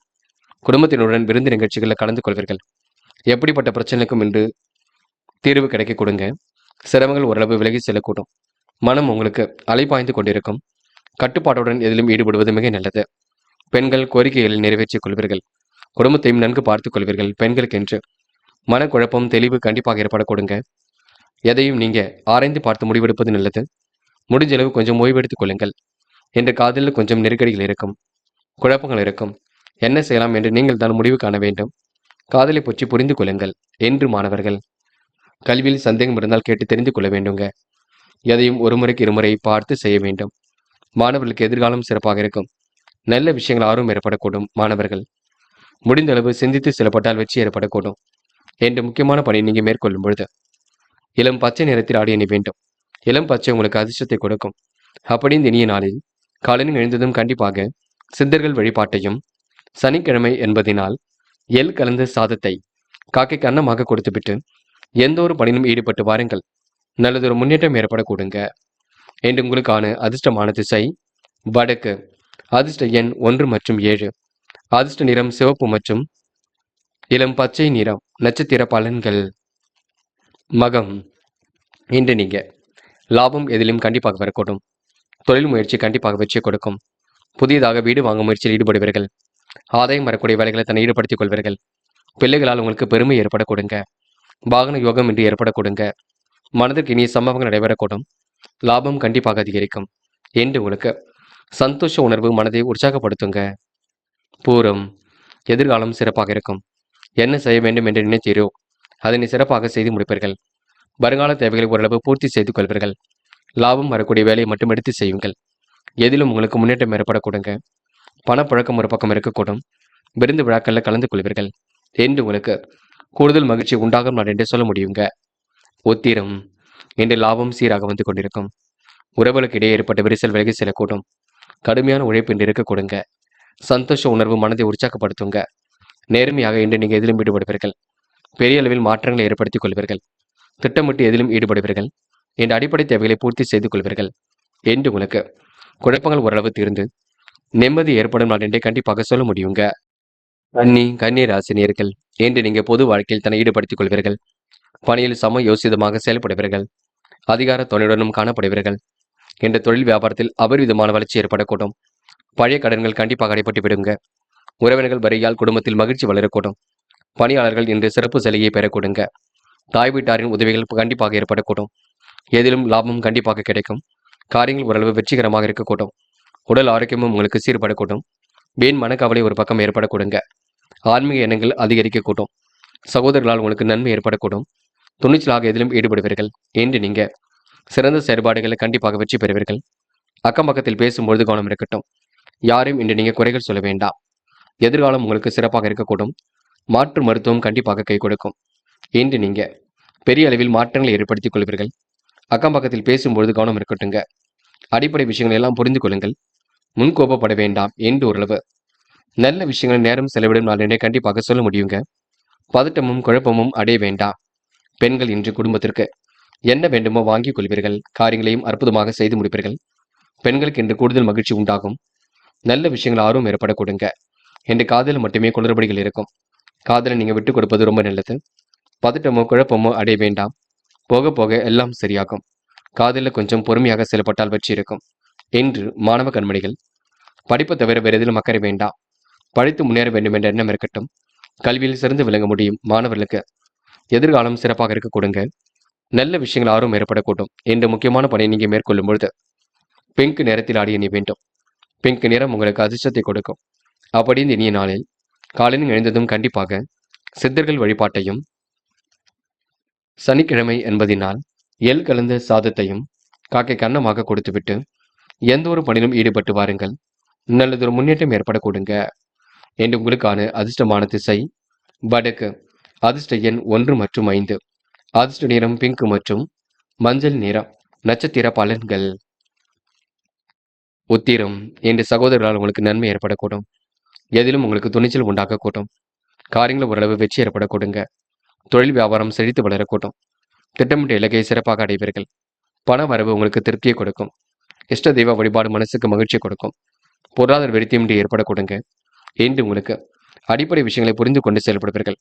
குடும்பத்தினருடன் விருந்து நிகழ்ச்சிகளில் கலந்து கொள்வீர்கள். எப்படிப்பட்ட பிரச்சனைக்கும் இன்று தீர்வு கிடைக்க கொடுங்க. சிரமங்கள் ஓரளவு விலகி செல்லக்கூடும். மனம் உங்களுக்கு அலைபாய்ந்து கொண்டிருக்கும். கட்டுப்பாட்டுடன் எதிலும் ஈடுபடுவது மிக நல்லது. பெண்கள் கோரிக்கைகளில் நிறைவேற்றிக் கொள்வீர்கள். குடும்பத்தையும் நன்கு பார்த்துக் கொள்வீர்கள். பெண்களுக்கென்று மனக்குழப்பம் தெளிவு கண்டிப்பாக ஏற்பட கொடுங்க. எதையும் நீங்க ஆராய்ந்து பார்த்து முடிவெடுப்பது நல்லது. முடிஞ்ச அளவு கொஞ்சம் ஓய்வெடுத்துக் கொள்ளுங்கள். என்ற காதலில் கொஞ்சம் நெருக்கடிகள் இருக்கும், குழப்பங்கள் இருக்கும். என்ன செய்யலாம் என்று நீங்கள் தான் முடிவு காண வேண்டும். காதலை பற்றி புரிந்து கொள்ளுங்கள். என்று மாணவர்கள் கல்வியில் சந்தேகம் இருந்தால் கேட்டு தெரிந்து கொள்ள வேண்டுங்க. எதையும் ஒரு முறைக்கு இருமுறை பார்த்து செய்ய வேண்டும். மாணவர்களுக்கு எதிர்காலம் சிறப்பாக இருக்கும். நல்ல விஷயங்கள் ஆர்வம் ஏற்படக்கூடும். மாணவர்கள் முடிந்த அளவு சிந்தித்து செயல்பட்டால் வெற்றி ஏற்படக்கூடும். என்று முக்கியமான பணி நீங்க மேற்கொள்ளும் பொழுது இளம் பச்சை நிறத்தில் ஆடி அணி வேண்டும். இளம் பச்சை உங்களுக்கு அதிர்ஷ்டத்தை கொடுக்கும். அப்படி இந்த இனிய நாளில் காலையில் எழுந்ததும் கண்டிப்பாக சித்தர்கள் வழிபாட்டையும், சனிக்கிழமை என்பதினால் எள் கலந்த சாதத்தை காக்கைக்கு அன்னமாக கொடுத்துவிட்டு எந்த ஒரு பணியிலும் ஈடுபட்டு வாருங்கள். நல்லதொரு முன்னேற்றம் ஏற்பட கொடுங்க. என்று உங்களுக்கான அதிர்ஷ்டமான திசை வடக்கு. அதிர்ஷ்ட எண் 1 மற்றும் 7. அதிர்ஷ்ட நிறம் சிவப்பு மற்றும் இளம் பச்சை நிறம். நட்சத்திர பலன்கள். மகம். இன்று நீங்க லாபம் எதிலும் கண்டிப்பாக வரக்கூடும். தொழில் முயற்சி கண்டிப்பாக வெற்றி கொடுக்கும். புதியதாக வீடு வாங்கும் முயற்சியில் ஈடுபடுவீர்கள். ஆதாயம் வரக்கூடிய வேலைகளை தன்னை ஈடுபடுத்திக் கொள்வீர்கள். பிள்ளைகளால் உங்களுக்கு பெருமை ஏற்பட கொடுங்க. வாகன யோகம் என்று ஏற்பட கொடுங்க. மனதிற்கு இனிய சம்பவங்கள் நடைபெறக்கூடும். லாபம் கண்டிப்பாக அதிகரிக்கும். என்று உங்களுக்கு சந்தோஷ உணர்வு மனதை உற்சாகப்படுத்துங்க. பூரம். எதிர்காலம் சிறப்பாக இருக்கும். என்ன செய்ய வேண்டும் என்று நினைத்தீரோ அதனை சிறப்பாக செய்து முடிப்பீர்கள். வருங்கால தேவைகளை ஓரளவு பூர்த்தி செய்து கொள்வீர்கள். லாபம் வரக்கூடிய வேலையை மட்டும் எடுத்து செய்யுங்கள். எதிலும் உங்களுக்கு முன்னேற்றம் ஏற்பட கொடுங்க. பணப்பழக்கம் ஒரு பக்கம் இருக்கக்கூடும். விருந்து விழாக்களில் கலந்து கொள்வீர்கள். என்று உங்களுக்கு கூடுதல் மகிழ்ச்சி உண்டாகும் நாள் என்று சொல்ல முடியுங்க. உத்திரம். இன்று லாபம் சீராக வந்து கொண்டிருக்கும். உறவுகளுக்கு இடையே ஏற்பட்ட விரிசல் விலகி செல்லக்கூடும். கடுமையான உழைப்பு இன்று இருக்க கொடுங்க. சந்தோஷ உணர்வு மனதை உற்சாகப்படுத்துங்க. நேர்மையாக இன்று நீங்கள் எதிலும் ஈடுபடுவீர்கள். பெரிய அளவில் மாற்றங்களை ஏற்படுத்திக் கொள்வீர்கள். திட்டமிட்டு எதிலும் ஈடுபடுவீர்கள். என்ற அடிப்படை தேவைகளை பூர்த்தி செய்து கொள்வீர்கள். என்று உங்களுக்கு குழப்பங்கள் ஓரளவு தீர்ந்து நிம்மதி ஏற்படும் நாள் என்றே கண்டிப்பாக சொல்ல முடியுங்க. கன்னி ராசினியர்கள் என்று நீங்க பொது வாழ்க்கையில் தன்னை ஈடுபடுத்திக் கொள்வீர்கள். பணியில் சம யோசிதமாக செயல்படுவீர்கள். அதிகார துணையுடனும் காணப்படுவீர்கள். என்ற தொழில் வியாபாரத்தில் அபரிவிதமான வளர்ச்சி ஏற்படக்கூடும். பழைய கடன்கள் கண்டிப்பாக அடைப்பட்டு விடுங்க. உறவினர்கள் வரையால் குடும்பத்தில் மகிழ்ச்சி வளரக்கூடும். பணியாளர்கள் இன்று சிறப்பு சலுகையை பெறக்கூடுங்க. தாய் வீட்டாரின் உதவிகள் கண்டிப்பாக ஏற்படக்கூடும். எதிலும் லாபம் கண்டிப்பாக கிடைக்கும். காரியங்கள் ஓரளவு வெற்றிகரமாக இருக்கக்கூடும். உடல் ஆரோக்கியமும் உங்களுக்கு சீர்படக்கூடும். வீண் மனக்கவலை ஒரு பக்கம் ஏற்படக்கூடுங்க. ஆன்மீக எண்ணங்கள் அதிகரிக்கக்கூடும். சகோதரர்களால் உங்களுக்கு நன்மை ஏற்படக்கூடும். துணிச்சலாக எதிலும் ஈடுபடுவீர்கள். என்று நீங்க சிறந்த செயற்பாடுகளை கண்டிப்பாக வெற்றி பெறுவீர்கள். அக்கம் பக்கத்தில் பேசும்பொழுது கவனம் இருக்கட்டும். யாரையும் இன்று நீங்க குறைகள் சொல்ல வேண்டாம். எதிர்காலம் உங்களுக்கு சிறப்பாக இருக்கக்கூடும். மாற்று மருத்துவம் கண்டிப்பாக கை கொடுக்கும். இன்று நீங்க பெரிய அளவில் மாற்றங்களை ஏற்படுத்திக் கொள்வீர்கள். அக்கம் பக்கத்தில் பேசும்பொழுது கவனம் இருக்கட்டுங்க. அடிப்படை விஷயங்கள் எல்லாம் புரிந்து கொள்ளுங்கள். முன்கோபப்பட வேண்டாம். என்று ஓரளவு நல்ல விஷயங்கள் நேரம் செலவிடும் நாள் என்றே கண்டிப்பாக சொல்ல முடியுங்க. பதட்டமும் குழப்பமும் அடைய வேண்டாம். பெண்கள் இன்று குடும்பத்திற்கு என்ன வேண்டுமோ வாங்கிக் கொள்வீர்கள். காரியங்களையும் அற்புதமாக செய்து முடிப்பீர்கள். பெண்களுக்கு இன்று கூடுதல் மகிழ்ச்சி உண்டாகும். நல்ல விஷயங்கள் ஆர்வம் ஏற்பட கொடுங்க. என்று காதலில் மட்டுமே குளறுபடிகள் இருக்கும். காதலை நீங்க விட்டுக் கொடுப்பது ரொம்ப நல்லது. பதட்டமோ குழப்பமோ அடைய வேண்டாம். போக போக எல்லாம் சரியாகும். காதலில் கொஞ்சம் பொறுமையாக செயல்பட்டால் வெற்றி இருக்கும். என்று மாணவ கண்மணிகள் படிப்பு தவிர வேறு எதிலும் அக்கறை வேண்டாம். படித்து முன்னேற வேண்டும் என்ற எண்ணம் இருக்கட்டும். கல்வியில் சிறந்து விளங்க முடியும். மாணவர்களுக்கு எதிர்காலம் சிறப்பாக இருக்க கொடுங்க. நல்ல விஷயங்கள் ஆர்வம் ஏற்படக்கூடும். என்று முக்கியமான பணியை நீங்க மேற்கொள்ளும் பொழுது பிங்க் நிறத்தில் ஆடிய நீ வேண்டும். பிங்க் நிறம் உங்களுக்கு அதிர்ஷ்டத்தை கொடுக்கும். அப்படி இந்த இனிய நாளில் காலையில் எழுந்ததும் கண்டிப்பாக சித்தர்கள் வழிபாட்டையும், சனிக்கிழமை என்பதினால் எள் கலந்த சாதத்தையும் காக்கைக்கு அன்னமாக கொடுத்துவிட்டு எந்த ஒரு பணியிலும் ஈடுபட்டு வாருங்கள். நல்லதொரு முன்னேற்றம் ஏற்பட கொடுங்க. என்று உங்களுக்கான அதிர்ஷ்டமான திசை வடக்கு. அதிர்ஷ்ட எண் 1 மற்றும் 5. அதிர்ஷ்ட நிறம் பிங்க் மற்றும் மஞ்சள் நிறம். நட்சத்திர பலன்கள். உத்திரம். என்று சகோதரர்களால் உங்களுக்கு நன்மை ஏற்படக்கூடும். எதிலும் உங்களுக்கு துணிச்சல் உண்டாக்கக்கூடும். காரியங்கள் ஓரளவு வெற்றி ஏற்பட கொடுங்க. தொழில் வியாபாரம் செழித்து வளரக்கூடும். திட்டமிட்ட இலக்கை சிறப்பாக அடைவீர்கள். பண வரவு உங்களுக்கு திருப்தியை கொடுக்கும். இஷ்ட தெய்வ வழிபாடு மனசுக்கு மகிழ்ச்சி கொடுக்கும். பொருளாதார விருத்தியின்றி ஏற்படக்கூடுங்க. இன்று உங்களுக்கு அடிப்படை விஷயங்களை புரிந்து கொண்டு செயல்படுவீர்கள்.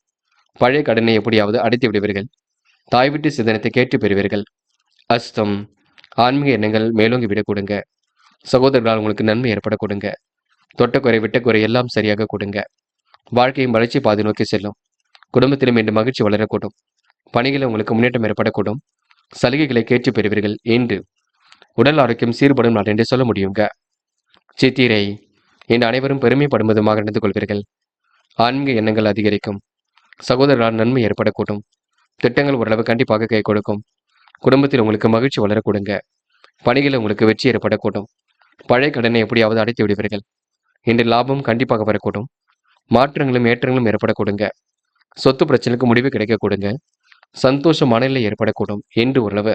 பழைய கடனை எப்படியாவது அடைத்து விடுவீர்கள். தாய் வீட்டு சிந்தனத்தை கேட்டு பெறுவீர்கள். அஸ்தம் ஆன்மீக எண்ணங்கள் மேலோங்கி விட கொடுங்க. சகோதரர்களால் உங்களுக்கு நன்மை ஏற்பட கொடுங்க. தொட்டக்குறை விட்டக்குறை எல்லாம் சரியாக கொடுங்க. வாழ்க்கையும் வளர்ச்சி பாதை நோக்கி செல்லும். குடும்பத்திலும் இன்று மகிழ்ச்சி வளரக்கூடும். பணிகளில் உங்களுக்கு முன்னேற்றம் ஏற்படக்கூடும். சலுகைகளை கேட்டு பெறுவீர்கள். என்று உடல் ஆரோக்கியம் சீர்படும் நாள் என்று சொல்ல முடியுங்க. சித்திரை இன்று அனைவரும் பெருமைப்படும் விதமாக நடந்து கொள்வீர்கள். ஆன்மீக எண்ணங்கள் அதிகரிக்கும். சகோதரர்களால் நன்மை ஏற்படக்கூடும். திட்டங்கள் ஓரளவு கண்டிப்பாக கை கொடுக்கும். குடும்பத்தில் உங்களுக்கு மகிழ்ச்சி வளரக்கூடுங்க. பணிகளில் உங்களுக்கு வெற்றி ஏற்படக்கூடும். பழைய கடனை எப்படியாவது அடைத்து விடுவீர்கள். இன்று லாபம் கண்டிப்பாக வரக்கூடும். மாற்றங்களும் ஏற்றங்களும் ஏற்படக்கூடுங்க. சொத்து பிரச்சனைக்கு முடிவு கிடைக்கக்கூடுங்க. சந்தோஷ மனநிலை ஏற்படக்கூடும். என்று ஓரளவு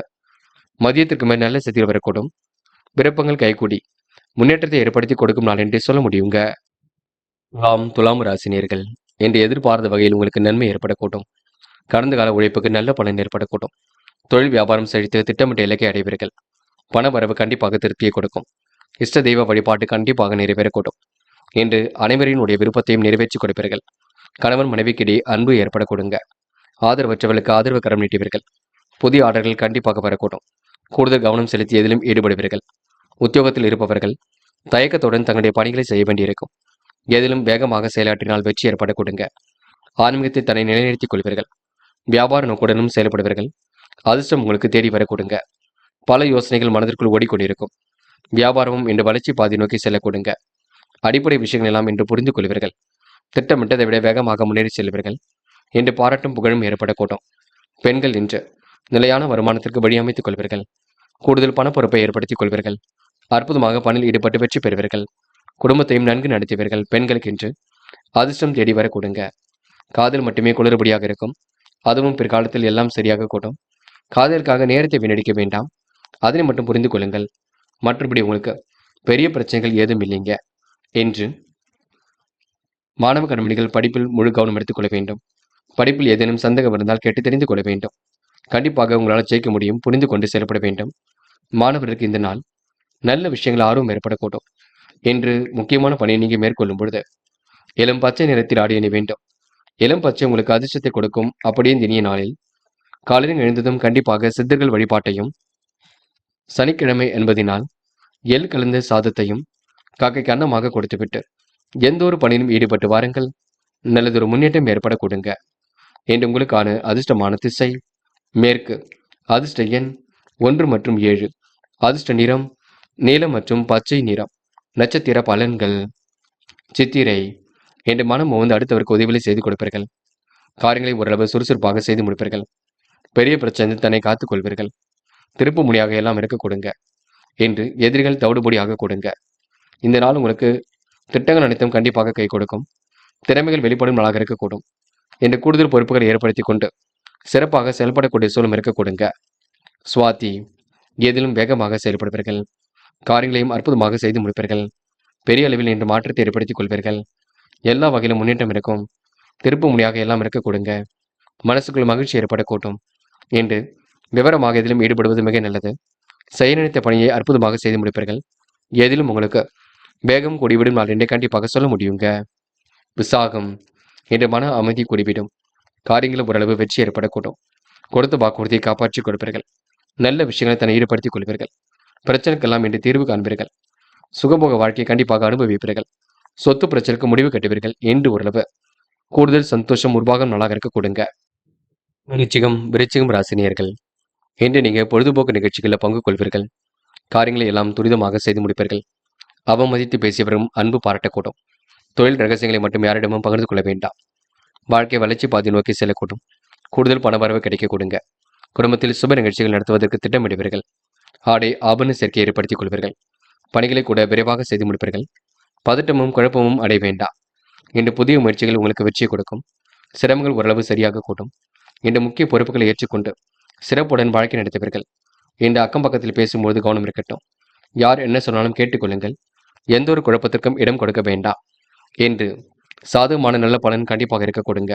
மதியத்திற்கு மேல் நல்ல செய்திகள் வரக்கூடும். விருப்பங்கள் கைகூடி முன்னேற்றத்தை ஏற்படுத்தி கொடுக்கும் நாள் என்று சொல்ல முடியுங்க. துலாம் ராசினியர்கள் என்று எதிர்பார்த்த வகையில் உங்களுக்கு நன்மை ஏற்படக்கூடும். கடந்த கால உழைப்புக்கு நல்ல பலன் ஏற்படக்கூடும். தொழில் வியாபாரம் செழித்து திட்டமிட்ட இலக்கை அடைவீர்கள். பண வரவு கண்டிப்பாக திருப்தியை கொடுக்கும். இஷ்ட தெய்வ வழிபாட்டு கண்டிப்பாக நிறைவேறக்கூடும். என்று அனைவரினுடைய விருப்பத்தையும் நிறைவேற்றி கொடுப்பீர்கள். கணவன் மனைவிக்கிடையே அன்பு ஏற்பட கொடுங்க. ஆதரவற்றவர்களுக்கு ஆதரவு கரம் நீட்டுவீர்கள். புதிய ஆர்டர்கள் கண்டிப்பாக வரக்கூடும். கூடுதல் கவனம் செலுத்தி எதிலும் ஈடுபடுவீர்கள். உத்தியோகத்தில் இருப்பவர்கள் தயக்கத்துடன் தங்களுடைய பணிகளை செய்ய வேண்டியிருக்கும். எதிலும் வேகமாக செயலாற்றினால் வெற்றி ஏற்பட கொடுங்க. ஆன்மீகத்தை தன்னை நிலைநிறுத்திக் கொள்வீர்கள். வியாபார நோக்குடனும் செயல்படுவீர்கள். அதிர்ஷ்டம் உங்களுக்கு தேடி வர கொடுங்க. பல யோசனைகள் மனதிற்குள் ஓடிக்கொண்டிருக்கும். வியாபாரமும் இன்று வளர்ச்சி பாதை நோக்கி செல்ல கொடுங்க. அடிப்படை விஷயங்கள் எல்லாம் இன்று புரிந்து கொள்வீர்கள். திட்டமிட்டதை விட வேகமாக முன்னேறி செல்வீர்கள். இன்று பாராட்டும் புகழும் ஏற்படக்கூடும். பெண்கள் இன்று நிலையான வருமானத்திற்கு வழியமைத்துக் கொள்வீர்கள். கூடுதல் பணப்பொறுப்பை ஏற்படுத்திக் கொள்வீர்கள். அற்புதமாக பணியில் ஈடுபட்டு வெற்றி பெறுவீர்கள். குடும்பத்தையும் நன்கு நடத்துவீர்கள். பெண்களுக்கு இன்று அதிர்ஷ்டம் தேடி வர கொடுங்க. காதல் மட்டுமே குளறுபடியாக இருக்கும். அதுவும் பிற்காலத்தில் எல்லாம் சரியாக கூடும். காதலுக்காக நேரத்தை வீணடிக்க வேண்டாம். அதனை மட்டும் புரிந்து கொள்ளுங்கள். மற்றபடி உங்களுக்கு பெரிய பிரச்சனைகள் ஏதும் இல்லைங்க. என்று மாணவ கண்மணிகள் படிப்பில் முழு கவனம் எடுத்துக்கொள்ள வேண்டும். படிப்பில் ஏதேனும் சந்தேகம் இருந்தால் கேட்டு தெரிந்து கொள்ள வேண்டும். கண்டிப்பாக உங்களால் ஜெயிக்க முடியும். புரிந்து கொண்டு செயல்பட வேண்டும். மாணவருக்கு இந்த நாள் நல்ல விஷயங்கள் ஆர்வம் ஏற்படக்கூடும். என்று முக்கியமான பணியை நீங்கள் மேற்கொள்ளும் பொழுது இளம் பச்சை நிறத்தில் ஆடி அணி வேண்டும். இளம் பச்சை உங்களுக்கு அதிர்ஷ்டத்தை கொடுக்கும். அப்படியே இந்த இனிய நாளில் காலையில் எழுந்ததும் கண்டிப்பாக சித்தர்கள் வழிபாட்டையும், சனிக்கிழமை என்பதினால் எள் கலந்த சாதத்தையும் காக்கைக்கு அன்னமாக கொடுத்துவிட்டு எந்த ஒரு பணியிலும் ஈடுபட்டு வாருங்கள். நல்லதொரு முன்னேற்றம் ஏற்பட கொடுங்க. என்று உங்களுக்கான அதிர்ஷ்டமான திசை மேற்கு. அதிர்ஷ்ட எண் 1 மற்றும் 7. அதிர்ஷ்ட நிறம் நீலம் மற்றும் பச்சை நிறம். நட்சத்திர பலன்கள். சித்திரை என்று மனம் வந்து அடுத்தவருக்கு உதவிகளை செய்து கொடுப்பீர்கள். காரியங்களை ஓரளவு சுறுசுறுப்பாக செய்து முடிப்பீர்கள். பெரிய பிரச்சனை தன்னை காத்துக் கொள்வீர்கள். திருப்பு முனையாக எல்லாம் இருக்க கொடுங்க. என்று எதிரிகள் தவிடுபடியாக கொடுங்க. இந்த நாள் உங்களுக்கு திட்டங்கள் அனைத்தும் கண்டிப்பாக கை கொடுக்கும். திறமைகள் வெளிப்படும் நாளாக இருக்கக்கூடும். என்று கூடுதல் பொறுப்புகளை ஏற்படுத்தி கொண்டு சிறப்பாக செயல்படக்கூடிய சூழலும் இருக்க கொடுங்க. சுவாதி எதிலும் வேகமாக செயல்படுவீர்கள். காரியங்களையும் அற்புதமாக செய்து முடிப்பீர்கள். பெரிய அளவில் இன்று மாற்றத்தை ஏற்படுத்திக் கொள்வீர்கள். எல்லா வகையிலும் முன்னேற்றம் இருக்கும். திருப்பு முனையாக எல்லாம் இருக்க கொடுங்க. மனசுக்குள் மகிழ்ச்சி ஏற்படக்கூடும். என்று விவரமாக எதிலும் ஈடுபடுவது மிக நல்லது. செய்ய நினைத்த பணியை அற்புதமாக செய்து முடிப்பீர்கள். எதிலும் உங்களுக்கு வேகம் கூடிவிடும் நாள் என்றே கண்டிப்பாக சொல்ல முடியுங்க. விசாகம் என்று மன அமைதி கூடிவிடும். காரியங்களும் ஓரளவு வெற்றி ஏற்படக்கூடும். கொடுத்த வாக்குறுதியை காப்பாற்றிக் கொடுப்பீர்கள். நல்ல விஷயங்களை தன்னை ஈடுபடுத்திக் கொள்வீர்கள். பிரச்சனைக்கெல்லாம் இன்று தீர்வு காண்பீர்கள். சுகபோக வாழ்க்கையை கண்டிப்பாக அனுபவிப்பீர்கள். சொத்து பிரச்சனைக்கு முடிவு கட்டுவீர்கள். என்று ஓரளவு கூடுதல் சந்தோஷம் உருவாகும் நாளாக இருக்க கொடுங்க. விருச்சிகம் ராசினியர்கள் இன்று நீங்கள் பொழுதுபோக்கு நிகழ்ச்சிகளில் பங்கு கொள்வீர்கள். காரியங்களை எல்லாம் துரிதமாக செய்து முடிப்பீர்கள். அவமதித்து பேசியவரும் அன்பு பாராட்டக்கூடும். தொழில் ரகசியங்களை மட்டும் யாரிடமும் பகிர்ந்து கொள்ள வேண்டாம். வாழ்க்கை வளர்ச்சி பாதை நோக்கி செல்லக்கூடும். கூடுதல் பணவரவு கிடைக்க கொடுங்க. குடும்பத்தில் சுப நிகழ்ச்சிகள் நடத்துவதற்கு திட்டமிடுவீர்கள். ஆடை ஆபரண சேர்க்கையை ஏற்படுத்திக் கொள்வீர்கள். பணிகளை கூட விரைவாக செய்து முடிப்பீர்கள். பதட்டமும் குழப்பமும் அடைய வேண்டாம். இன்று புதிய முயற்சிகள் உங்களுக்கு வெற்றியை கொடுக்கும். சிரமங்கள் ஓரளவு சரியாக கூடும். இன்று முக்கிய பொறுப்புகளை ஏற்றுக்கொண்டு சிறப்புடன் வாழ்க்கை நடத்துவீர்கள். இன்று அக்கம் பக்கத்தில் பேசும்போது கவனம் இருக்கட்டும். யார் என்ன சொன்னாலும் கேட்டுக்கொள்ளுங்கள். எந்த ஒரு குழப்பத்திற்கும் இடம் கொடுக்க வேண்டாம். என்று சாதகமான நல்ல பலன் கண்டிப்பாக இருக்க கொடுங்க.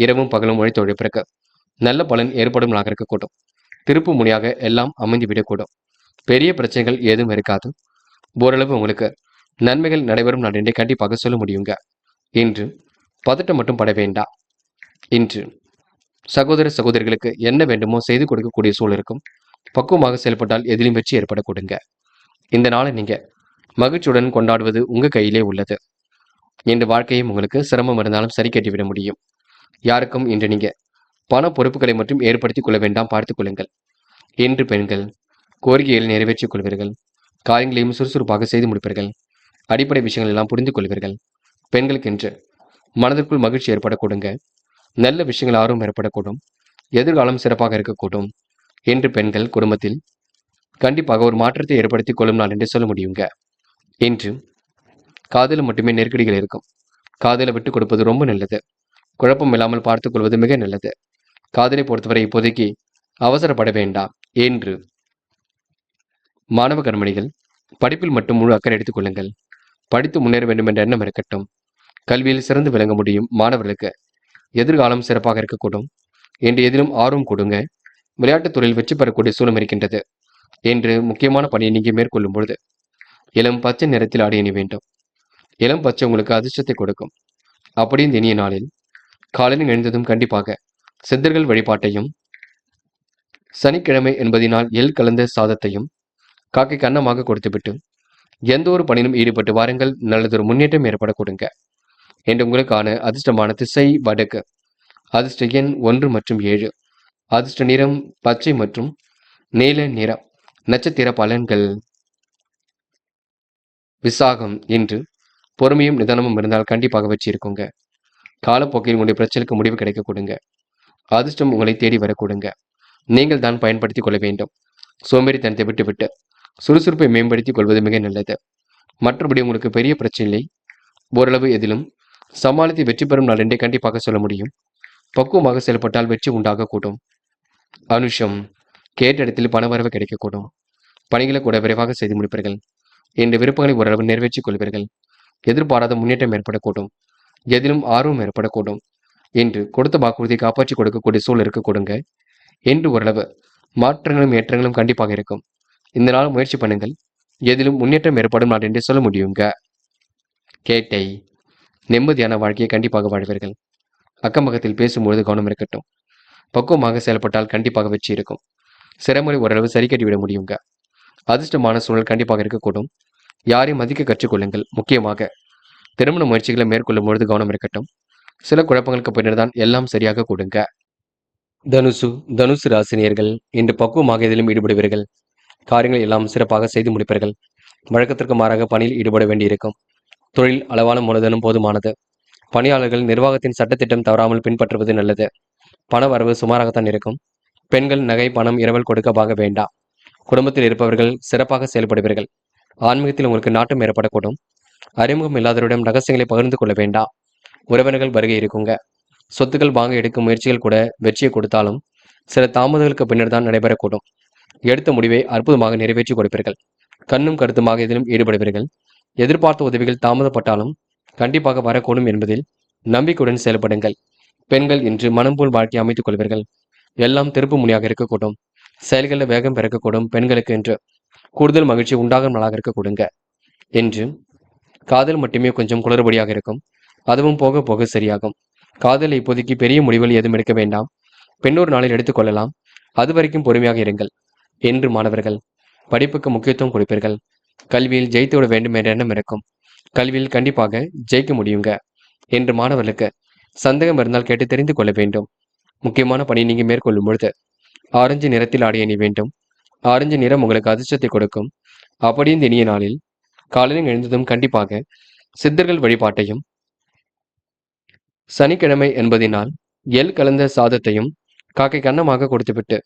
இரவும் பகலும் உழைத்து உழைப்பிற்கு நல்ல பலன் ஏற்படும் நாளாக இருக்கக்கூடும். திருப்பு முனையாக எல்லாம் அமைந்து விடக்கூடும். பெரிய பிரச்சனைகள் ஏதும் இருக்காது. ஓரளவு உங்களுக்கு நன்மைகள் நடைபெறும் நாள் என்றே கண்டிப்பாக சொல்ல முடியுங்க. இன்று பதட்டம் மட்டும் பட வேண்டாம். இன்று சகோதர சகோதரிகளுக்கு என்ன வேண்டுமோ செய்து கொடுக்கக்கூடிய சூழல் இருக்கும். பக்குவமாக செயல்பட்டால் எதிலும் வெற்றி ஏற்பட கொடுங்க. இந்த நாளை நீங்க மகிழ்ச்சியுடன் கொண்டாடுவது உங்க கையிலே உள்ளது. இன்று வாழ்க்கையும் உங்களுக்கு சிரமம் இருந்தாலும் சரி கட்டிவிட முடியும். யாருக்கும் இன்று நீங்க பண பொறுப்புகளை மட்டும் ஏற்படுத்திக் கொள்ள வேண்டாம், பார்த்துக் கொள்ளுங்கள். இன்று பெண்கள் கோரிக்கைகளை நிறைவேற்றிக் கொள்வீர்கள். காரியங்களையும் சுறுசுறுப்பாக செய்து முடிப்பீர்கள். அடிப்படை விஷயங்கள் எல்லாம் புரிந்து கொள்வீர்கள். பெண்களுக்கு இன்று மனதிற்குள் மகிழ்ச்சி ஏற்பட கொடுங்க. நல்ல விஷயங்கள் ஆர்வம் ஏற்படக்கூடும். எதிர்காலம் சிறப்பாக இருக்கக்கூடும். இன்று பெண்கள் குடும்பத்தில் கண்டிப்பாக ஒரு மாற்றத்தை ஏற்படுத்திக் கொள்ளும் நாள் என்று சொல்ல முடியுங்க. இன்று காதலில் மட்டுமே நெருக்கடிகள் இருக்கும். காதலை விட்டுக் கொடுப்பது ரொம்ப நல்லது. குழப்பம் இல்லாமல் பார்த்துக் கொள்வது மிக நல்லது. காதலை பொறுத்தவரை இப்போதைக்கு அவசரப்பட வேண்டாம். என்று மாணவ கண்மணிகள் படிப்பில் மட்டும் முழு அக்கறை எடுத்துக் கொள்ளுங்கள். படித்து முன்னேற வேண்டும் என்ற எண்ணம் இருக்கட்டும். கல்வியில் சிறந்து விளங்க முடியும் மாணவர்களுக்கு எதிர்காலம் சிறப்பாக இருக்கக்கூடும். என்று எதிலும் ஆர்வம் கொடுங்க. விளையாட்டுத் துறையில் வெற்றி பெறக்கூடிய சூழல் இருக்கின்றது. என்று முக்கியமான பணியை நீங்க மேற்கொள்ளும் பொழுது இளம் பச்சை நிறத்தில் ஆடை அணி வேண்டும். இளம் பச்சை உங்களுக்கு அதிர்ஷ்டத்தை கொடுக்கும். அப்படி இந்த இனிய நாளில் காலையில் எழுந்ததும் கண்டிப்பாக சித்தர்கள் வழிபாட்டையும், சனிக்கிழமை என்பதினால் எள் கலந்த சாதத்தையும் காக்கைக்கு அன்னமாக கொடுத்துவிட்டு எந்த ஒரு பணியிலும் ஈடுபட்டு வாருங்கள். நல்லதொரு முன்னேற்றம் ஏற்பட கொடுங்க. என்று உங்களுக்கான அதிர்ஷ்டமான திசை வடக்கு. அதிர்ஷ்ட எண் 1 மற்றும் 7. அதிர்ஷ்ட நிறம் பச்சை மற்றும் நீல நிறம். நட்சத்திர பலன்கள். விசாகம். இன்று பொறுமையும் நிதானமும் இருந்தால் கண்டிப்பாக வெற்றி இருக்குங்க. காலப்போக்கில் உங்களுடைய பிரச்சனைக்கு முடிவு கிடைக்க கொடுங்க. அதிர்ஷ்டம் உங்களை தேடி வர கொடுங்க. நீங்கள் தான் பயன்படுத்திக் கொள்ள வேண்டும். சோம்பேறித்தனத்தை விட்டுவிட்டு சுறுசுறுப்பை மேம்படுத்திக் கொள்வது மிக நல்லது. மற்றபடி உங்களுக்கு பெரிய பிரச்சனை இல்லை. ஓரளவு எதிலும் சமாளித்து வெற்றி பெறும் நாள் என்றே கண்டிப்பாக சொல்ல முடியும். பக்குவமாக செயல்பட்டால் வெற்றி உண்டாகக்கூடும். அனுஷம். கேட்ட இடத்தில் பணவரவு கிடைக்கக்கூடும். பணிகளை கூட விரைவாக செய்து முடிப்பீர்கள். என்ற விருப்பங்களை ஓரளவு நிறைவேற்றிக் கொள்வீர்கள். எதிர்பாராத முன்னேற்றம் ஏற்படக்கூடும். எதிலும் ஆர்வம் ஏற்படக்கூடும். என்று கொடுத்த வாக்குறுதியை காப்பாற்றி கொடுக்கக்கூடிய சூழல் இருக்க கொடுங்க. என்று ஓரளவு மாற்றங்களும் ஏற்றங்களும் கண்டிப்பாக இருக்கும். இந்த நாள் முயற்சி பண்ணுங்கள். எதிலும் முன்னேற்றம் ஏற்படும் நாள் என்றே சொல்ல முடியுங்க. கேட்டை. நிம்மதியான வாழ்க்கையை கண்டிப்பாக வாழ்வீர்கள். அக்கம் பக்கத்தில் பேசும்பொழுது கவனம் இருக்கட்டும். பக்குவமாக செயல்பட்டால் கண்டிப்பாக வெற்றி இருக்கும். சிறமுறை ஓரளவு சரி கட்டிவிட முடியுங்க. அதிர்ஷ்டமான சூழல் கண்டிப்பாக இருக்கக்கூடும். யாரையும் மதிக்க கற்றுக்கொள்ளுங்கள். முக்கியமாக திருமண முயற்சிகளை மேற்கொள்ளும் பொழுது கவனம் இருக்கட்டும். சில குழப்பங்களுக்கு பின்னர் தான் எல்லாம் சரியாக கொடுங்க. தனுசு ராசினியர்கள் இன்று பக்குவமாக எதிலும் ஈடுபடுவீர்கள். காரியங்கள் எல்லாம் சிறப்பாக செய்து முடிப்பீர்கள். வழக்கத்திற்கு மாறாக பணியில் ஈடுபட வேண்டியிருக்கும். தொழில் அளவான மூலதனம் போதுமானது. பணியாளர்கள் நிர்வாகத்தின் சட்டத்திட்டம் தவறாமல் பின்பற்றுவது நல்லது. பண வரவு சுமாராகத்தான் இருக்கும். பெண்கள் நகை பணம் இரவல் கொடுக்க வாங்க வேண்டாம். குடும்பத்தில் இருப்பவர்கள் சிறப்பாக செயல்படுவீர்கள். ஆன்மீகத்தில் உங்களுக்கு நாட்டம் ஏற்படக்கூடும். அறிமுகம் இல்லாதவரிடம் ரகசியங்களை பகிர்ந்து கொள்ள வேண்டாம். உறவினர்கள் வருகை இருக்குங்க. சொத்துக்கள் வாங்க எடுக்கும் முயற்சிகள் கூட வெற்றியை கொடுத்தாலும் சில தாமதங்களுக்கு பின்னர் தான் நடைபெறக்கூடும். எடுத்த முடிவை அற்புதமாக நிறைவேற்றி கொடுப்பீர்கள். கண்ணும் கருத்துமாக இதிலும் ஈடுபடுவீர்கள். எதிர்பார்த்த உதவிகள் தாமதப்பட்டாலும் கண்டிப்பாக வரக்கூடும் என்பதில் நம்பிக்கையுடன் செயல்படுங்கள். பெண்கள் இன்று மனம் போல் வாழ்க்கை அமைத்துக் கொள்வீர்கள். எல்லாம் திருப்பு முனையாக இருக்கக்கூடும். செயல்களில் வேகம் பிறக்கக்கூடும். பெண்களுக்கு என்று கூடுதல் மகிழ்ச்சி உண்டாகும் நாளாக இருக்க கொடுங்க. என்று காதல் மட்டுமே கொஞ்சம் குளறுபடியாக இருக்கும். அதுவும் போக போக சரியாகும். காதல் இப்போதைக்கு பெரிய முடிவுகள் எதுவும் எடுக்க வேண்டாம். பெண்ணொரு நாளில் எடுத்துக்கொள்ளலாம். அது வரைக்கும் பொறுமையாக இருங்கள். என்று மாணவர்கள் படிப்புக்கு முக்கியத்துவம் கொடுப்பீர்கள். கல்வியில் ஜெயித்து விட வேண்டும் என்ற எண்ணம் இருக்கும். கல்வியில் கண்டிப்பாக ஜெயிக்க முடியுங்க. என்று மாணவர்களுக்கு சந்தேகம் இருந்தால் கேட்டு தெரிந்து கொள்ள வேண்டும். முக்கியமான பணி நீங்க மேற்கொள்ளும் பொழுது ஆரஞ்சு நிறத்தில் ஆடை அணி வேண்டும். ஆரஞ்சு நிறம் உங்களுக்கு அதிர்ஷ்டத்தை கொடுக்கும். அப்படி இந்த இனிய நாளில் காலையில் எழுந்ததும் கண்டிப்பாக சித்தர்கள் வழிபாட்டையும், சனிக்கிழமை என்பதினால் எள் கலந்த சாதத்தையும் காக்கை கன்னமாக கொடுத்துவிட்டு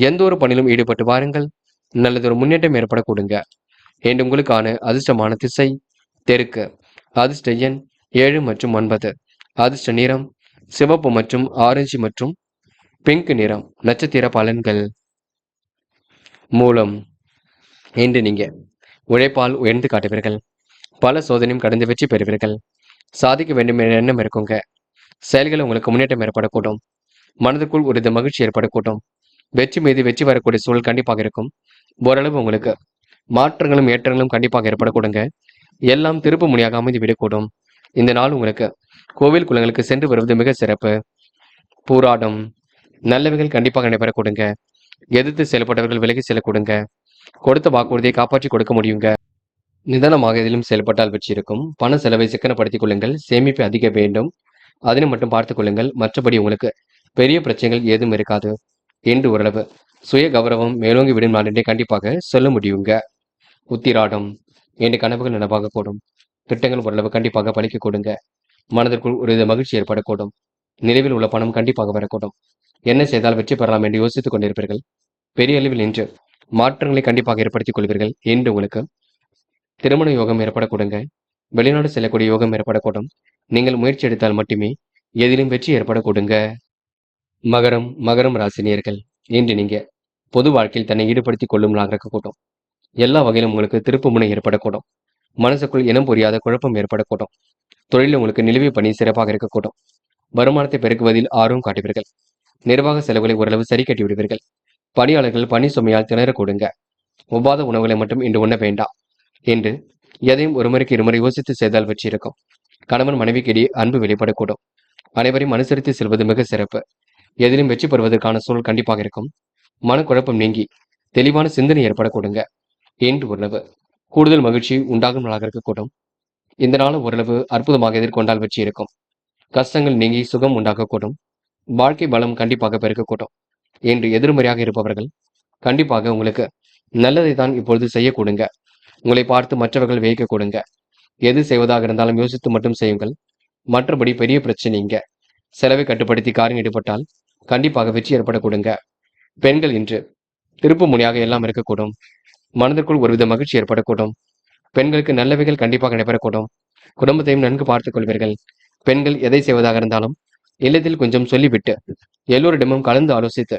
எந்த ஒரு பணியிலும் ஈடுபட்டு வாருங்கள். நல்லதொரு முன்னேற்றம் ஏற்பட கொடுங்க. என்று உங்களுக்கான அதிர்ஷ்டமான திசை தெற்கு. அதிர்ஷ்ட எண் 7 மற்றும் 9. அதிர்ஷ்ட நிறம் சிவப்பு மற்றும் ஆரஞ்சு மற்றும் பிங்க் நிறம். நட்சத்திர பலன்கள். மூலம். என்று நீங்க உழைப்பால் உயர்ந்து காட்டுவீர்கள். பல சோதனையும் கடந்து வெற்றி பெறுவீர்கள். சாதிக்க வேண்டும் என்ற எண்ணம் இருக்குங்க. செயல்கள் உங்களுக்கு முன்னேற்றம் ஏற்படக்கூடும். மனதுக்குள் ஒரு மகிழ்ச்சி ஏற்படக்கூடும். வெற்றி மீது வெற்றி வரக்கூடிய சூழல் கண்டிப்பாக இருக்கும். ஓரளவு உங்களுக்கு மாற்றங்களும் ஏற்றங்களும் கண்டிப்பாக ஏற்படக்கூடுங்க. எல்லாம் திருப்பு முனையாக அமைந்து விடக்கூடும். இந்த நாள் உங்களுக்கு கோவில் குளங்களுக்கு சென்று வருவது மிக சிறப்பு. பூராடம் நல்லவைகள் கண்டிப்பாக நடைபெறக்கூடுங்க. எதிர்த்து செயல்பட்டவர்கள் விலகி செல்லக்கூடுங்க. கொடுத்த வாக்குறுதியை காப்பாற்றி கொடுக்க முடியுங்க. நிதானமாக எதிலும் செயல்பட்டால் வெற்றி இருக்கும். பண செலவை சிக்கனப்படுத்திக் கொள்ளுங்கள். சேமிப்பு அதிக வேண்டும். அதனை மட்டும் பார்த்துக் கொள்ளுங்கள். மற்றபடி உங்களுக்கு பெரிய பிரச்சனைகள் ஏதும் இருக்காது. என்று ஓரளவு சுய கௌரவம் மேலோங்கி விடும் நாள் என்றே கண்டிப்பாக சொல்ல முடியுங்க. உத்திராடம் என்ற கனவுகள் நனவாக கூடும். திட்டங்கள் ஓரளவு கண்டிப்பாக பலிக்க கொடுங்க. மனதிற்குள் ஒரு வித மகிழ்ச்சி ஏற்படக்கூடும். நினைவில் உள்ள பணம் கண்டிப்பாக வரக்கூடும். என்ன செய்தால் வெற்றி பெறலாம் என்று யோசித்துக் கொண்டிருப்பீர்கள். பெரிய அளவில் நின்று மாற்றங்களை கண்டிப்பாக ஏற்படுத்திக் கொள்வீர்கள் என்று உங்களுக்கு திருமண யோகம் ஏற்படக்கூடுங்க. வெளிநாடு செல்லக்கூடிய யோகம் ஏற்படக்கூடும். நீங்கள் முயற்சி எடுத்தால் மட்டுமே எதிலும் வெற்றி ஏற்படக்கூடுங்க. மகரம் ராசினியர்கள் இன்று நீங்க பொது வாழ்க்கையில் தன்னை ஈடுபடுத்திக் கொள்ளும் நாளாக இருக்கக்கூடும். எல்லா வகையிலும் உங்களுக்கு திருப்பு முனை ஏற்படக்கூடும். மனசுக்குள் இனம் புரியாத குழப்பம் ஏற்படக்கூடும். தொழிலில் உங்களுக்கு நிலுவை பணி சிறப்பாக இருக்கக்கூடும். வருமானத்தை பெருக்குவதில் ஆர்வம் காட்டுவீர்கள். நிர்வாக செலவுகளை ஓரளவு சரி கட்டி விடுவீர்கள். பணியாளர்கள் பணி சுமையால் திணறக்கூடுங்க. ஒவ்வாத உணவுகளை மட்டும் இன்று உண்ண வேண்டாம் என்று எதையும் ஒருமுறைக்கு இருமுறை யோசித்து செய்தால் வெற்றி இருக்கும். கணவன் மனைவிக்கிடையே அன்பு வெளிப்படக்கூடும். அனைவரையும் அனுசரித்து செல்வது மிக சிறப்பு. எதிலும் வெற்றி பெறுவதற்கான சூழல் கண்டிப்பாக இருக்கும். மனக்குழப்பம் நீங்கி தெளிவான சிந்தனை ஏற்படக்கூடுங்க. என்று ஓரளவு கூடுதல் மகிழ்ச்சி உண்டாகும் நாளாக இருக்கக்கூடும். இந்த நாள் ஓரளவு அற்புதமாக எதிர்கொண்டால் வெற்றி இருக்கும். கஷ்டங்கள் நீங்கி சுகம் உண்டாகக்கூடும். வாழ்க்கை பலம் கண்டிப்பாக பெருக்கக்கூடும். என்று எதிர்மறையாக இருப்பவர்கள் கண்டிப்பாக உங்களுக்கு நல்லதை தான் இப்பொழுது செய்யக்கூடுங்க. உங்களை பார்த்து மற்றவர்கள் வியக்க கொடுங்க. எது செய்வதாக இருந்தாலும் யோசித்து மட்டும் செய்யுங்கள். மற்றபடி பெரிய பிரச்சனைங்க. செலவை கட்டுப்படுத்தி காரியம் ஈடுபட்டால் கண்டிப்பாக வெற்றி ஏற்படக்கூடுங்க. பெண்கள் இன்று திருப்பு முனையாக எல்லாம் இருக்கக்கூடும். மனதிற்குள் ஒருவித மகிழ்ச்சி ஏற்படக்கூடும். பெண்களுக்கு நல்லவைகள் கண்டிப்பாக நடைபெறக்கூடும். குடும்பத்தையும் நன்கு பார்த்துக் கொள்வீர்கள். பெண்கள் எதை செய்வதாக இருந்தாலும் இல்லத்தில் கொஞ்சம் சொல்லிவிட்டு எல்லோரிடமும் கலந்து ஆலோசித்து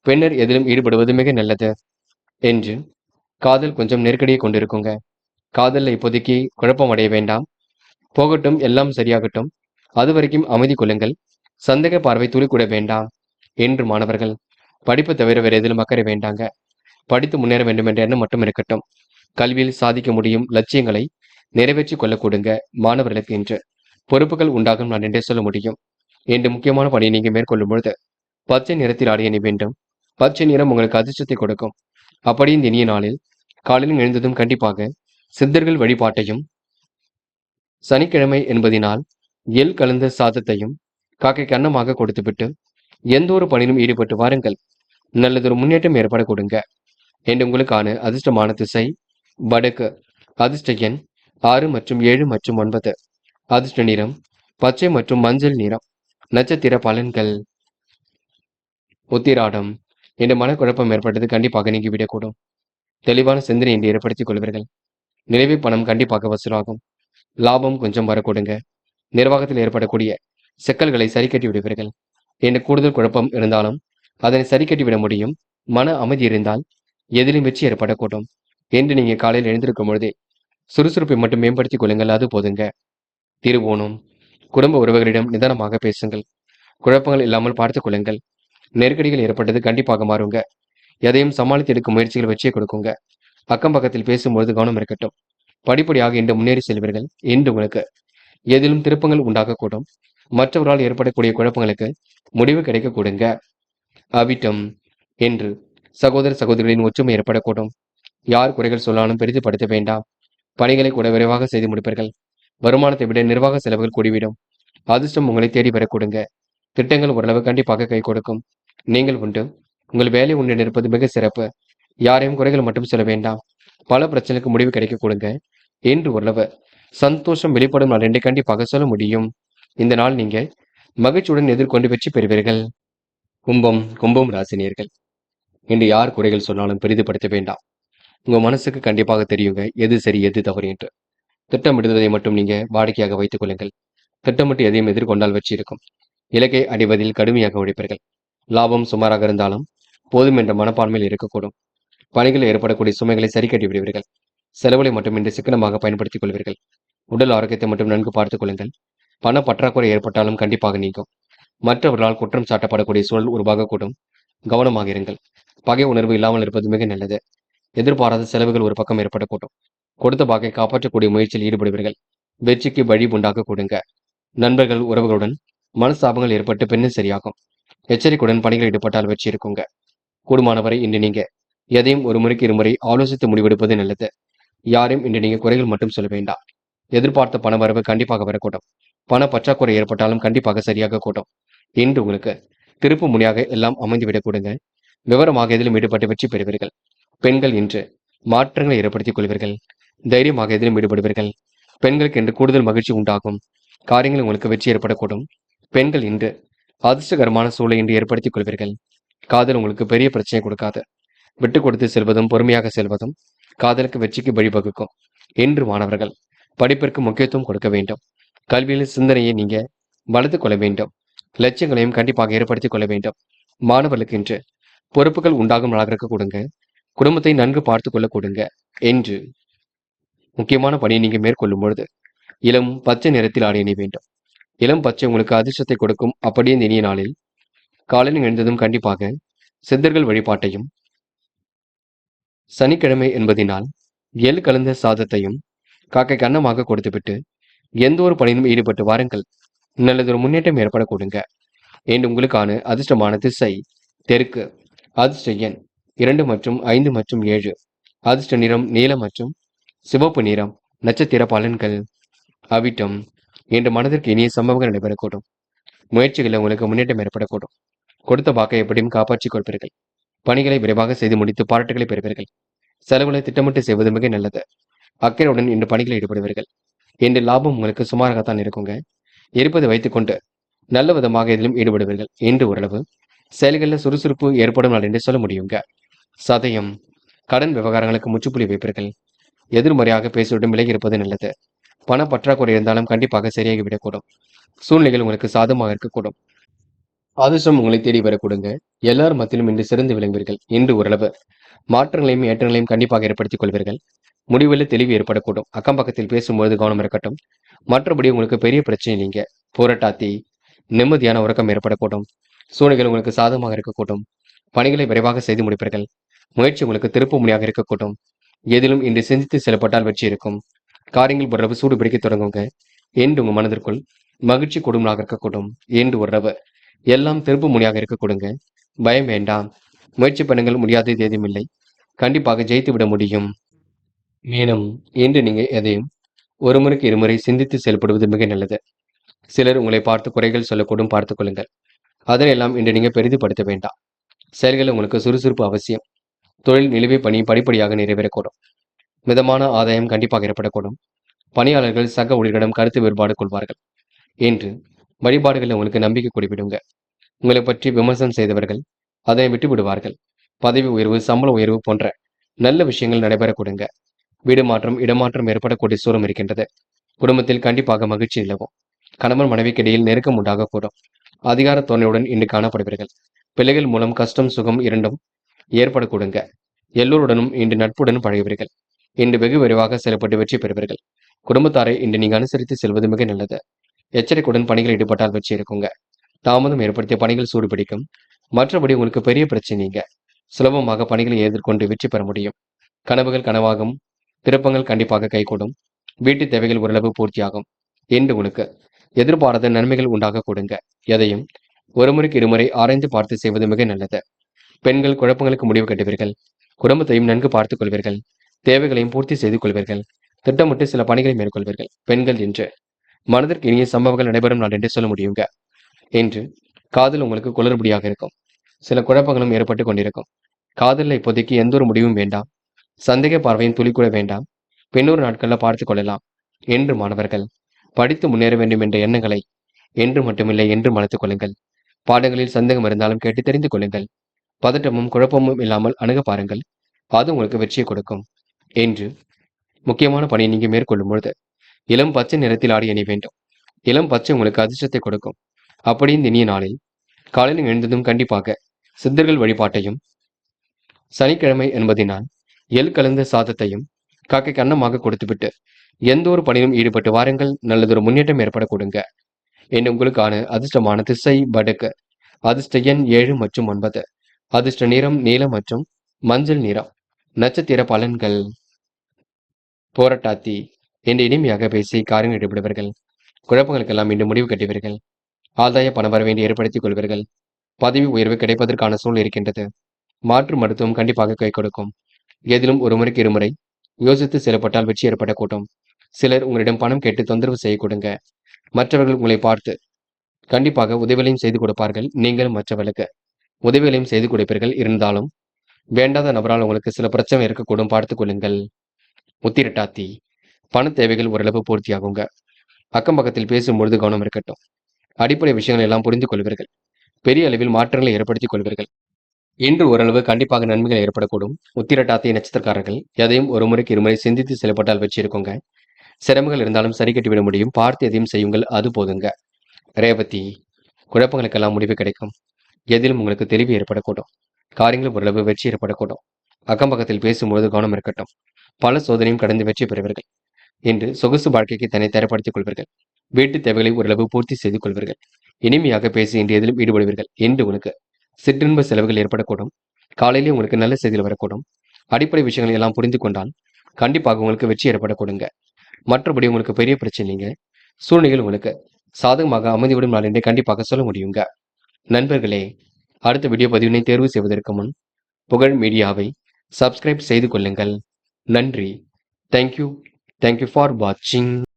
பெண்ணர் எதிலும் ஈடுபடுவது மிக நல்லது. என்று காதல் கொஞ்சம் நெருக்கடியை கொண்டிருக்குங்க. காதல்ல இப்போதைக்கு குழப்பம் அடைய வேண்டாம். போகட்டும், எல்லாம் சரியாகட்டும். அது வரைக்கும் அமைதி கொள்ளுங்கள். சந்தேக பார்வை துளி கூட வேண்டாம். என்று மாணவர்கள் படிப்பு தவிர வேறு எதிலும் அக்கறை வேண்டாங்க. படித்து முன்னேற வேண்டும் என்ற எண்ணம் மட்டும் இருக்கட்டும். கல்வியில் சாதிக்க முடியும் லட்சியங்களை நிறைவேற்றி கொள்ளக்கூடுங்க மாணவர்களுக்கு என்று பொறுப்புகள் உண்டாகும் நான் என்றே சொல்ல முடியும். என்று முக்கியமான பணியை நீங்க மேற்கொள்ளும் பொழுது பச்சை நிறத்தில் ஆடைய அணி வேண்டும். பச்சை நிறம் உங்களுக்கு அதிர்ஷ்டத்தை கொடுக்கும். அப்படி இந்த இனிய நாளில் காலையில் எழுந்ததும் கண்டிப்பாக சித்தர்கள் வழிபாட்டையும், சனிக்கிழமை என்பதினால் எள் கலந்த சாதத்தையும் காக்கைக்கு அன்னமாக கொடுத்துவிட்டு எந்த ஒரு பணியிலும் ஈடுபட்டு வாருங்கள். நல்லதொரு முன்னேற்றம் ஏற்பட கொடுங்க. என்று உங்களுக்கான அதிர்ஷ்டமான திசை வடக்கு. அதிர்ஷ்ட எண் 6 மற்றும் 7 மற்றும் 9. அதிர்ஷ்ட நிறம் பச்சை மற்றும் மஞ்சள் நிறம். நட்சத்திர பலன்கள். உத்திராடம். இந்த மனக்குழப்பம் ஏற்பட்டது கண்டிப்பாக நீங்கிவிடக்கூடும். தெளிவான சிந்தனை இன்று ஏற்படுத்திக் கொள்வீர்கள். நினைவு பணம் கண்டிப்பாக வசூலாகும். லாபம் கொஞ்சம் வரக்கூடுங்க. நிர்வாகத்தில் ஏற்படக்கூடிய சிக்கல்களை சரி கட்டி விடுவீர்கள். என்று கூடுதல் குழப்பம் இருந்தாலும் அதனை சரி கட்டி விட முடியும். மன அமைதி இருந்தால் எதிலும் வெற்றி ஏற்படக்கூடும். என்று நீங்க காலையில் எழுந்திருக்கும் பொழுதே சுறுசுறுப்பை மட்டும் மேம்படுத்திக் கொள்ளுங்கள். அது போதுங்க. திருவோணம். குடும்ப உறவுகளிடம் நிதானமாக பேசுங்கள். குழப்பங்கள் இல்லாமல் பார்த்துக் கொள்ளுங்கள். நெருக்கடிகள் ஏற்பட்டது கண்டிப்பாக மாறுங்க. எதையும் சமாளித்து எடுக்கும் முயற்சிகள் வெற்றியை கொடுக்குங்க. அக்கம் பக்கத்தில் பேசும்பொழுது கவனம் இருக்கட்டும். படிப்படியாக இன்று முன்னேறி செல்வீர்கள். இன்று உங்களுக்கு எதிலும் திருப்பங்கள் உண்டாகக்கூடும். மற்றவர்களால் ஏற்படக்கூடிய குழப்பங்களுக்கு முடிவு கிடைக்க கொடுங்க. அவிட்டம். என்று சகோதர சகோதரிகளின் ஒற்றுமை ஏற்படக்கூடும். யார் குறைகள் சொன்னாலும் பெரிதுபடுத்த வேண்டாம். பணிகளை கூட விரைவாக செய்து முடிப்பீர்கள். வருமானத்தை விட நிர்வாக செலவுகள் கூடிவிடும். அதிர்ஷ்டம் உங்களை தேடி வரக்கூடுங்க. திட்டங்கள் ஓரளவு கண்டிப்பாக கை கொடுக்கும். நீங்கள் உண்டு. உங்கள் வேலை உண்டு நிற்பது மிக சிறப்பு. யாரையும் குறைகள் மட்டும் சொல்ல வேண்டாம். பல பிரச்சனைக்கு முடிவு கிடைக்க கொடுங்க. என்று ஓரளவு சந்தோஷம் வெளிப்படும் நாள் என்று கண்டிப்பாக சொல்ல முடியும். இந்த நாள் நீங்க மகிழ்ச்சியுடன் எதிர்கொண்டு வெற்றி பெறுவீர்கள். கும்பம் ராசினியர்கள். இன்று யார் குறைகள் சொன்னாலும் பெரிதுபடுத்த வேண்டாம். உங்க மனசுக்கு கண்டிப்பாக தெரியுங்க எது சரி எது தவறு என்று. திட்டமிடுவதை மட்டும் நீங்க வாடிக்கையாக வைத்துக் கொள்ளுங்கள். திட்டமிட்டு எதையும் எதிர்கொண்டால் வெற்றி இருக்கும். இலக்கை அடைவதில் கடுமையாக உழைப்பீர்கள். லாபம் சுமாராக இருந்தாலும் போதும் என்ற மனப்பான்மையில் இருக்கக்கூடும். பணிகளில் ஏற்படக்கூடிய சுமைகளை சரி கட்டி விடுவீர்கள். செலவுகளை மட்டும் இன்று சிக்கனமாக பயன்படுத்திக் கொள்வீர்கள். உடல் ஆரோக்கியத்தை மட்டும் நன்கு பார்த்துக் கொள்ளுங்கள். பண பற்றாக்குறை ஏற்பட்டாலும் கண்டிப்பாக நீங்கும். மற்றவர்களால் குற்றம் சாட்டப்படக்கூடிய சூழல் உருவாகக்கூடும். கவனமாக இருங்கள். பகை உணர்வு இல்லாமல் இருப்பது மிக நல்லது. எதிர்பாராத செலவுகள் ஒரு பக்கம் ஏற்படக்கூடும். கொடுத்த வாக்கை காப்பாற்றக்கூடிய முயற்சியில் ஈடுபடுவீர்கள். வெற்றிக்கு வழி உண்டாக்க கொடுங்க. நண்பர்கள் உறவுகளுடன் மனஸ்தாபங்கள் ஏற்பட்டு பின்னர் சரியாகும். எச்சரிக்கையுடன் பணிகள் ஈடுபட்டால் வெற்றி இருக்குங்க. கூடுமானவரை இன்று நீங்க எதையும் ஒரு முறைக்கு இருமுறை ஆலோசித்து முடிவெடுப்பது நல்லது. யாரையும் இன்று நீங்க குறைகள் மட்டும் சொல்ல வேண்டாம். எதிர்பார்த்த பண வரவு கண்டிப்பாக வரக்கூடும். பண பற்றாக்குறை ஏற்பட்டாலும் கண்டிப்பாக சரியாக கூடும். இன்று உங்களுக்கு திருப்பு முனையாக எல்லாம் அமைந்துவிடக் கொடுங்க. விவரமாக எதிலும் ஈடுபட்டு வெற்றி பெறுவீர்கள். பெண்கள் இன்று மாற்றங்களை ஏற்படுத்திக் கொள்வீர்கள். தைரியமாக எதிலும் ஈடுபடுவீர்கள். பெண்களுக்கு இன்று கூடுதல் மகிழ்ச்சி உண்டாகும். காரியங்கள் உங்களுக்கு வெற்றி ஏற்படக்கூடும். பெண்கள் இன்று அதிர்ஷ்டகரமான சூழலை இன்று ஏற்படுத்திக் கொள்வீர்கள். காதல் உங்களுக்கு பெரிய பிரச்சனை கொடுக்காது. விட்டு கொடுத்து செல்வதும் பொறுமையாக செல்வதும் காதலுக்கு வெற்றிக்கு வழிவகுக்கும். இன்று மாணவர்கள் படிப்பிற்கு முக்கியத்துவம் கொடுக்க வேண்டும். கல்வியில் சிந்தனையை நீங்க வளர்த்துக் கொள்ள வேண்டும். லட்சியங்களையும் கண்டிப்பாக ஏற்படுத்திக் கொள்ள வேண்டும். மாணவர்களுக்கு இன்று பொறுப்புகள் உண்டாகும் நாளாக கொடுங்க. குடும்பத்தை நன்கு பார்த்துக் கொள்ள கொடுங்க. என்று முக்கியமான பணியை நீங்க மேற்கொள்ளும் பொழுது இளம் பச்சை நிறத்தில் ஆடை அணிய வேண்டும். இளம் பச்சை உங்களுக்கு அதிர்ஷ்டத்தை கொடுக்கும். அப்படியே இந்த இனிய நாளில் காலையில் எழுந்ததும் கண்டிப்பாக சித்தர்கள் வழிபாட்டையும், சனிக்கிழமை என்பதினால் எள் கலந்த சாதத்தையும் காக்கைக்கு அன்னமாக கொடுத்துவிட்டு எந்த ஒரு பணியிலும் ஈடுபட்டு வாருங்கள். நல்லதொரு முன்னேற்றம் ஏற்பட கொடுங்க. என்று உங்களுக்கான அதிர்ஷ்டமான திசை தெற்கு. அதிர்ஷ்ட எண் 2 மற்றும் 5 மற்றும் 7. அதிர்ஷ்ட நிறம் நீலம் மற்றும் சிவப்பு நிறம். நட்சத்திர பலன்கள். அவிட்டம். இன்று மனதிற்கு இனிய சம்பவங்கள் நடைபெறக்கூடும். முயற்சிகளில் உங்களுக்கு முன்னேற்றம் ஏற்படக்கூடும். கொடுத்த வாக்கை எப்படியும் காப்பாற்றிக் கொள்வீர்கள். பணிகளை விரைவாக செய்து முடித்து பாராட்டுகளை பெறுவீர்கள். செலவுகளை திட்டமிட்டு செய்வது மிக நல்லது. அக்கறையுடன் இன்று பணிகளில் ஈடுபடுவீர்கள். இன்று லாபம் உங்களுக்கு சுமாராகத்தான் இருக்குங்க. இருப்பதை வைத்துக்கொண்டு நல்ல விதமாக இதிலும் ஈடுபடுவீர்கள். இன்று ஓரளவு செயல்களில் சுறுசுறுப்பு ஏற்படும் நாள் என்று சொல்ல முடியுங்க. சதயம். கடன் விவகாரங்களுக்கு முற்றுப்புள்ளி வைப்பீர்கள். எதிர்மறையாக பேசுவதும் விலகி இருப்பது நல்லது. பண பற்றாக்குறை இருந்தாலும் கண்டிப்பாக சரியாகிவிடக்கூடும். சூழ்நிலைகள் உங்களுக்கு சாதகமாக இருக்கக்கூடும். அதிர்ஷ்டம் உங்களை தேடி வரக்கூடுங்க. எல்லார் மத்தியிலும் இன்று சிறந்து விளங்குவீர்கள். இன்று ஓரளவு மாற்றங்களையும் ஏற்றங்களையும் கண்டிப்பாக ஏற்படுத்திக் கொள்வீர்கள். முடிவில் தெளிவு ஏற்படக்கூடும். அக்கம் பக்கத்தில் பேசும்போது கவனம் இருக்கட்டும். மற்றபடி உங்களுக்கு பெரிய பிரச்சனை நீங்க போராட்டாத்தி நிம்மதியான உறக்கம் ஏற்படக்கூடும். சூழ்நிலைகள் உங்களுக்கு சாதகமாக இருக்கக்கூடும். பணிகளை விரைவாக செய்து முடிப்பீர்கள். முயற்சி உங்களுக்கு திருப்பு முனையாக இருக்கக்கூடும். எதிலும் இன்று சிந்தித்து செயல்பட்டால் வெற்றி இருக்கும். காரியங்கள் ஓரளவு சூடு பிடிக்க தொடங்குங்க. என்று உங்க மனதிற்குள் மகிழ்ச்சி கொடுமலாக இருக்கக்கூடும். என்று ஓரளவு எல்லாம் திருப்பு முனையாக இருக்க கொடுங்க. பயம் வேண்டாம். முயற்சி பண்ணுங்கள். முடியாதது ஏதும் இல்லை. கண்டிப்பாக ஜெயித்து விட முடியும். மேலும் இன்று நீங்க எதையும் ஒரு முறைக்கு இருமுறை சிந்தித்து செயல்படுவது மிக நல்லது. சிலர் உங்களை பார்த்து குறைகள் சொல்லக்கூடும். பார்த்துக் கொள்ளுங்கள். அதனையெல்லாம் இன்று நீங்க பெரிதுபடுத்த வேண்டாம். செயல்களில் உங்களுக்கு சுறுசுறுப்பு அவசியம். தொழில் நிலுவை பணி படிப்படியாக நிறைவேறக்கூடும். மிதமான ஆதாயம் கண்டிப்பாக ஏற்படக்கூடும். பணியாளர்கள் சக ஊழியர்களிடம் கருத்து வேறுபாடு கொள்வார்கள். என்று வழிபாடுகளில் உங்களுக்கு நம்பிக்கை கூடிவிடுங்க. உங்களை பற்றி விமர்சனம் செய்தவர்கள் அதனை விட்டு விடுவார்கள். பதவி உயர்வு, சம்பள உயர்வு போன்ற நல்ல விஷயங்கள் நடைபெற கொடுங்க. வீடு மாற்றம், இடமாற்றம் ஏற்படக்கூடிய சூழம் இருக்கின்றது. குடும்பத்தில் கண்டிப்பாக மகிழ்ச்சி நிலவும். கணவன் மனைவிக்கு இடையில் நெருக்கம் உண்டாகக்கூடும். அதிகார தோரணையுடன் இன்று காணப்படுவீர்கள். பிள்ளைகள் மூலம் கஷ்டம் சுகம் இரண்டும் ஏற்பட கொடுங்க. எல்லோருடனும் இன்று நட்புடன் பழகுவீர்கள். இன்று வெகு விரைவாக செயல்பட்டு வெற்றி பெறுவீர்கள். குடும்பத்தாரை இன்று நீங்க அனுசரித்து செல்வது மிக நல்லது. எச்சரிக்கையுடன் பணிகள் ஈடுபட்டால் வெற்றி இருக்குங்க. தாமதம் ஏற்படுத்திய பணிகள் சூடுபிடிக்கும். மற்றபடி உங்களுக்கு பெரிய பிரச்சனைங்க. சுலபமாக பணிகளை எதிர்கொண்டு வெற்றி பெற முடியும். கனவுகள் கனவாகும். திருப்பங்கள் கண்டிப்பாக கைகூடும். வீட்டு தேவைகள் ஓரளவு பூர்த்தியாகும். என்று உங்களுக்கு எதிர்பாராத நன்மைகள் உண்டாக கொடுங்க. எதையும் ஒரு முறைக்கு இருமுறை ஆராய்ந்து பார்த்து செய்வது மிக நல்லது. பெண்கள் குழப்பங்களுக்கு முடிவு கட்டுவீர்கள். குடும்பத்தையும் நன்கு பார்த்துக் கொள்வீர்கள். தேவைகளையும் பூர்த்தி செய்து கொள்வீர்கள். திட்டமிட்டு சில பணிகளை மேற்கொள்வீர்கள். பெண்கள் என்று மனதிற்கு இனிய சம்பவங்கள் நடைபெறும் நாள் என்று சொல்ல முடியுங்க. என்று காதல் உங்களுக்கு குளறுபடியாக இருக்கும். சில குழப்பங்களும் ஏற்பட்டு கொண்டிருக்கும். காதலில் இப்போதைக்கு எந்த ஒரு முடிவும் வேண்டாம். சந்தேக பார்வையின் துளி கூட வேண்டாம். பின்னொரு நாட்களில் பார்த்துக் கொள்ளலாம். என்று மாணவர்கள் படித்து முன்னேற வேண்டும் என்ற எண்ணங்களை என்று மட்டுமில்லை என்று மனத்துக் கொள்ளுங்கள். பாடங்களில் சந்தேகம் இருந்தாலும் கேட்டு தெரிந்து கொள்ளுங்கள். பதட்டமும் குழப்பமும் இல்லாமல் அணுக பாருங்கள். அது உங்களுக்கு வெற்றியை கொடுக்கும். என்று முக்கியமான பணியை நீங்க மேற்கொள்ளும் பொழுது இளம் பச்சை நிறத்தில் ஆடி அணிய வேண்டும். இளம் பச்சை உங்களுக்கு அதிர்ஷ்டத்தை கொடுக்கும். அப்படி இந்த இனிய நாளில் காலையில் எழுந்ததும் கண்டிப்பாக சித்தர்கள் வழிபாட்டையும், சனிக்கிழமை என்பதினால் எள் கலந்த சாதத்தையும் காக்கைக்கு அன்னமாக கொடுத்துவிட்டு எந்த ஒரு பணியிலும் ஈடுபட்டு வாருங்கள். நல்லதொரு முன்னேற்றம் ஏற்பட கொடுங்க. என்று உங்களுக்கான அதிர்ஷ்டமான திசை வடக்கு. அதிர்ஷ்ட எண் 7 மற்றும் 9. அதிர்ஷ்ட நிறம் நீலம் மற்றும் மஞ்சள் நிறம். நட்சத்திர பலன்கள். போராட்டாத்தி என்று இனிமையாக பேசி காரியங்கள் ஈடுபடுவர்கள். குழப்பங்களுக்கெல்லாம் மீண்டும் முடிவு கட்டுவீர்கள். ஆதாய பண வரவேண்டி ஏற்படுத்திக் கொள்வீர்கள். பதவி உயர்வு கிடைப்பதற்கான சூழல் இருக்கின்றது. மாற்று மருத்துவம் கண்டிப்பாக கை கொடுக்கும். எதிலும் ஒரு முறைக்கு இருமுறை யோசித்து செயல்பட்டால் வெற்றி ஏற்படக்கூடும். சிலர் உங்களிடம் பணம் கேட்டு தொந்தரவு செய்ய கொடுங்க. மற்றவர்கள் உங்களை பார்த்து கண்டிப்பாக உதவிகளையும் செய்து கொடுப்பார்கள். நீங்களும் மற்றவர்களுக்கு உதவிகளையும் செய்து கொடுப்பீர்கள். இருந்தாலும் வேண்டாத நபரால் உங்களுக்கு சில பிரச்சனை இருக்கக்கூடும், பார்த்துக் கொள்ளுங்கள். உத்திரட்டாத்தி பண தேவைகள் ஓரளவு பூர்த்தியாகுங்க. அக்கம் பக்கத்தில் பேசும்பொழுது கவனம் இருக்கட்டும். அடிப்படை விஷயங்கள் எல்லாம் புரிந்து கொள்வீர்கள். பெரிய அளவில் மாற்றங்களை ஏற்படுத்திக் கொள்வீர்கள். இன்று ஓரளவு கண்டிப்பாக நன்மைகள் ஏற்படக்கூடும். உத்திரட்டாத்தி நட்சத்திரக்காரர்கள் எதையும் ஒரு முறைக்கு இருமுறை சிந்தித்து செயல்பட்டால் வெற்றி இருக்குங்க. சிரமங்கள் இருந்தாலும் சரி கட்டிவிட முடியும். பார்த்து எதையும் செய்யுங்கள், அது போதுங்க. ரேவதி குழப்பங்களுக்கெல்லாம் முடிவு கிடைக்கும். எதிலும் உங்களுக்கு தெளிவு ஏற்படக்கூடும். காரியங்கள் ஓரளவு வெற்றி ஏற்படக்கூடும். அக்கம் பக்கத்தில் பேசும்போது கவனம் இருக்கட்டும். பல சோதனையும் கடந்து வெற்றி பெறுவீர்கள். இன்று சொகுசு வாழ்க்கைக்கு தன்னை தயார்படுத்திக் கொள்வீர்கள். வீட்டு தேவைகளை ஓரளவு பூர்த்தி செய்து கொள்வீர்கள். இனிமையாக பேசி இன்று எதிலும் ஈடுபடுவீர்கள். இன்று உங்களுக்கு சிற்றின்ப செலவுகள் ஏற்படக்கூடும். காலையிலே உங்களுக்கு நல்ல செய்திகள் வரக்கூடும். அடிப்படை விஷயங்களை எல்லாம் புரிந்து கொண்டால் கண்டிப்பாக உங்களுக்கு வெற்றி ஏற்படக்கூடுங்க. மற்றபடி உங்களுக்கு பெரிய பிரச்சனை இல்லைங்க. சூழ்நிலைகள் உங்களுக்கு சாதகமாக அமைதிவிடும் நாள் என்றே கண்டிப்பாக சொல்ல முடியுங்க. நண்பர்களே, அடுத்த வீடியோ பதிவினை தேர்வு செய்வதற்கு முன் புகழ் மீடியாவை சப்ஸ்கிரைப் செய்து கொள்ளுங்கள். நன்றி. தேங்க்யூ ஃபார் வாட்சிங்.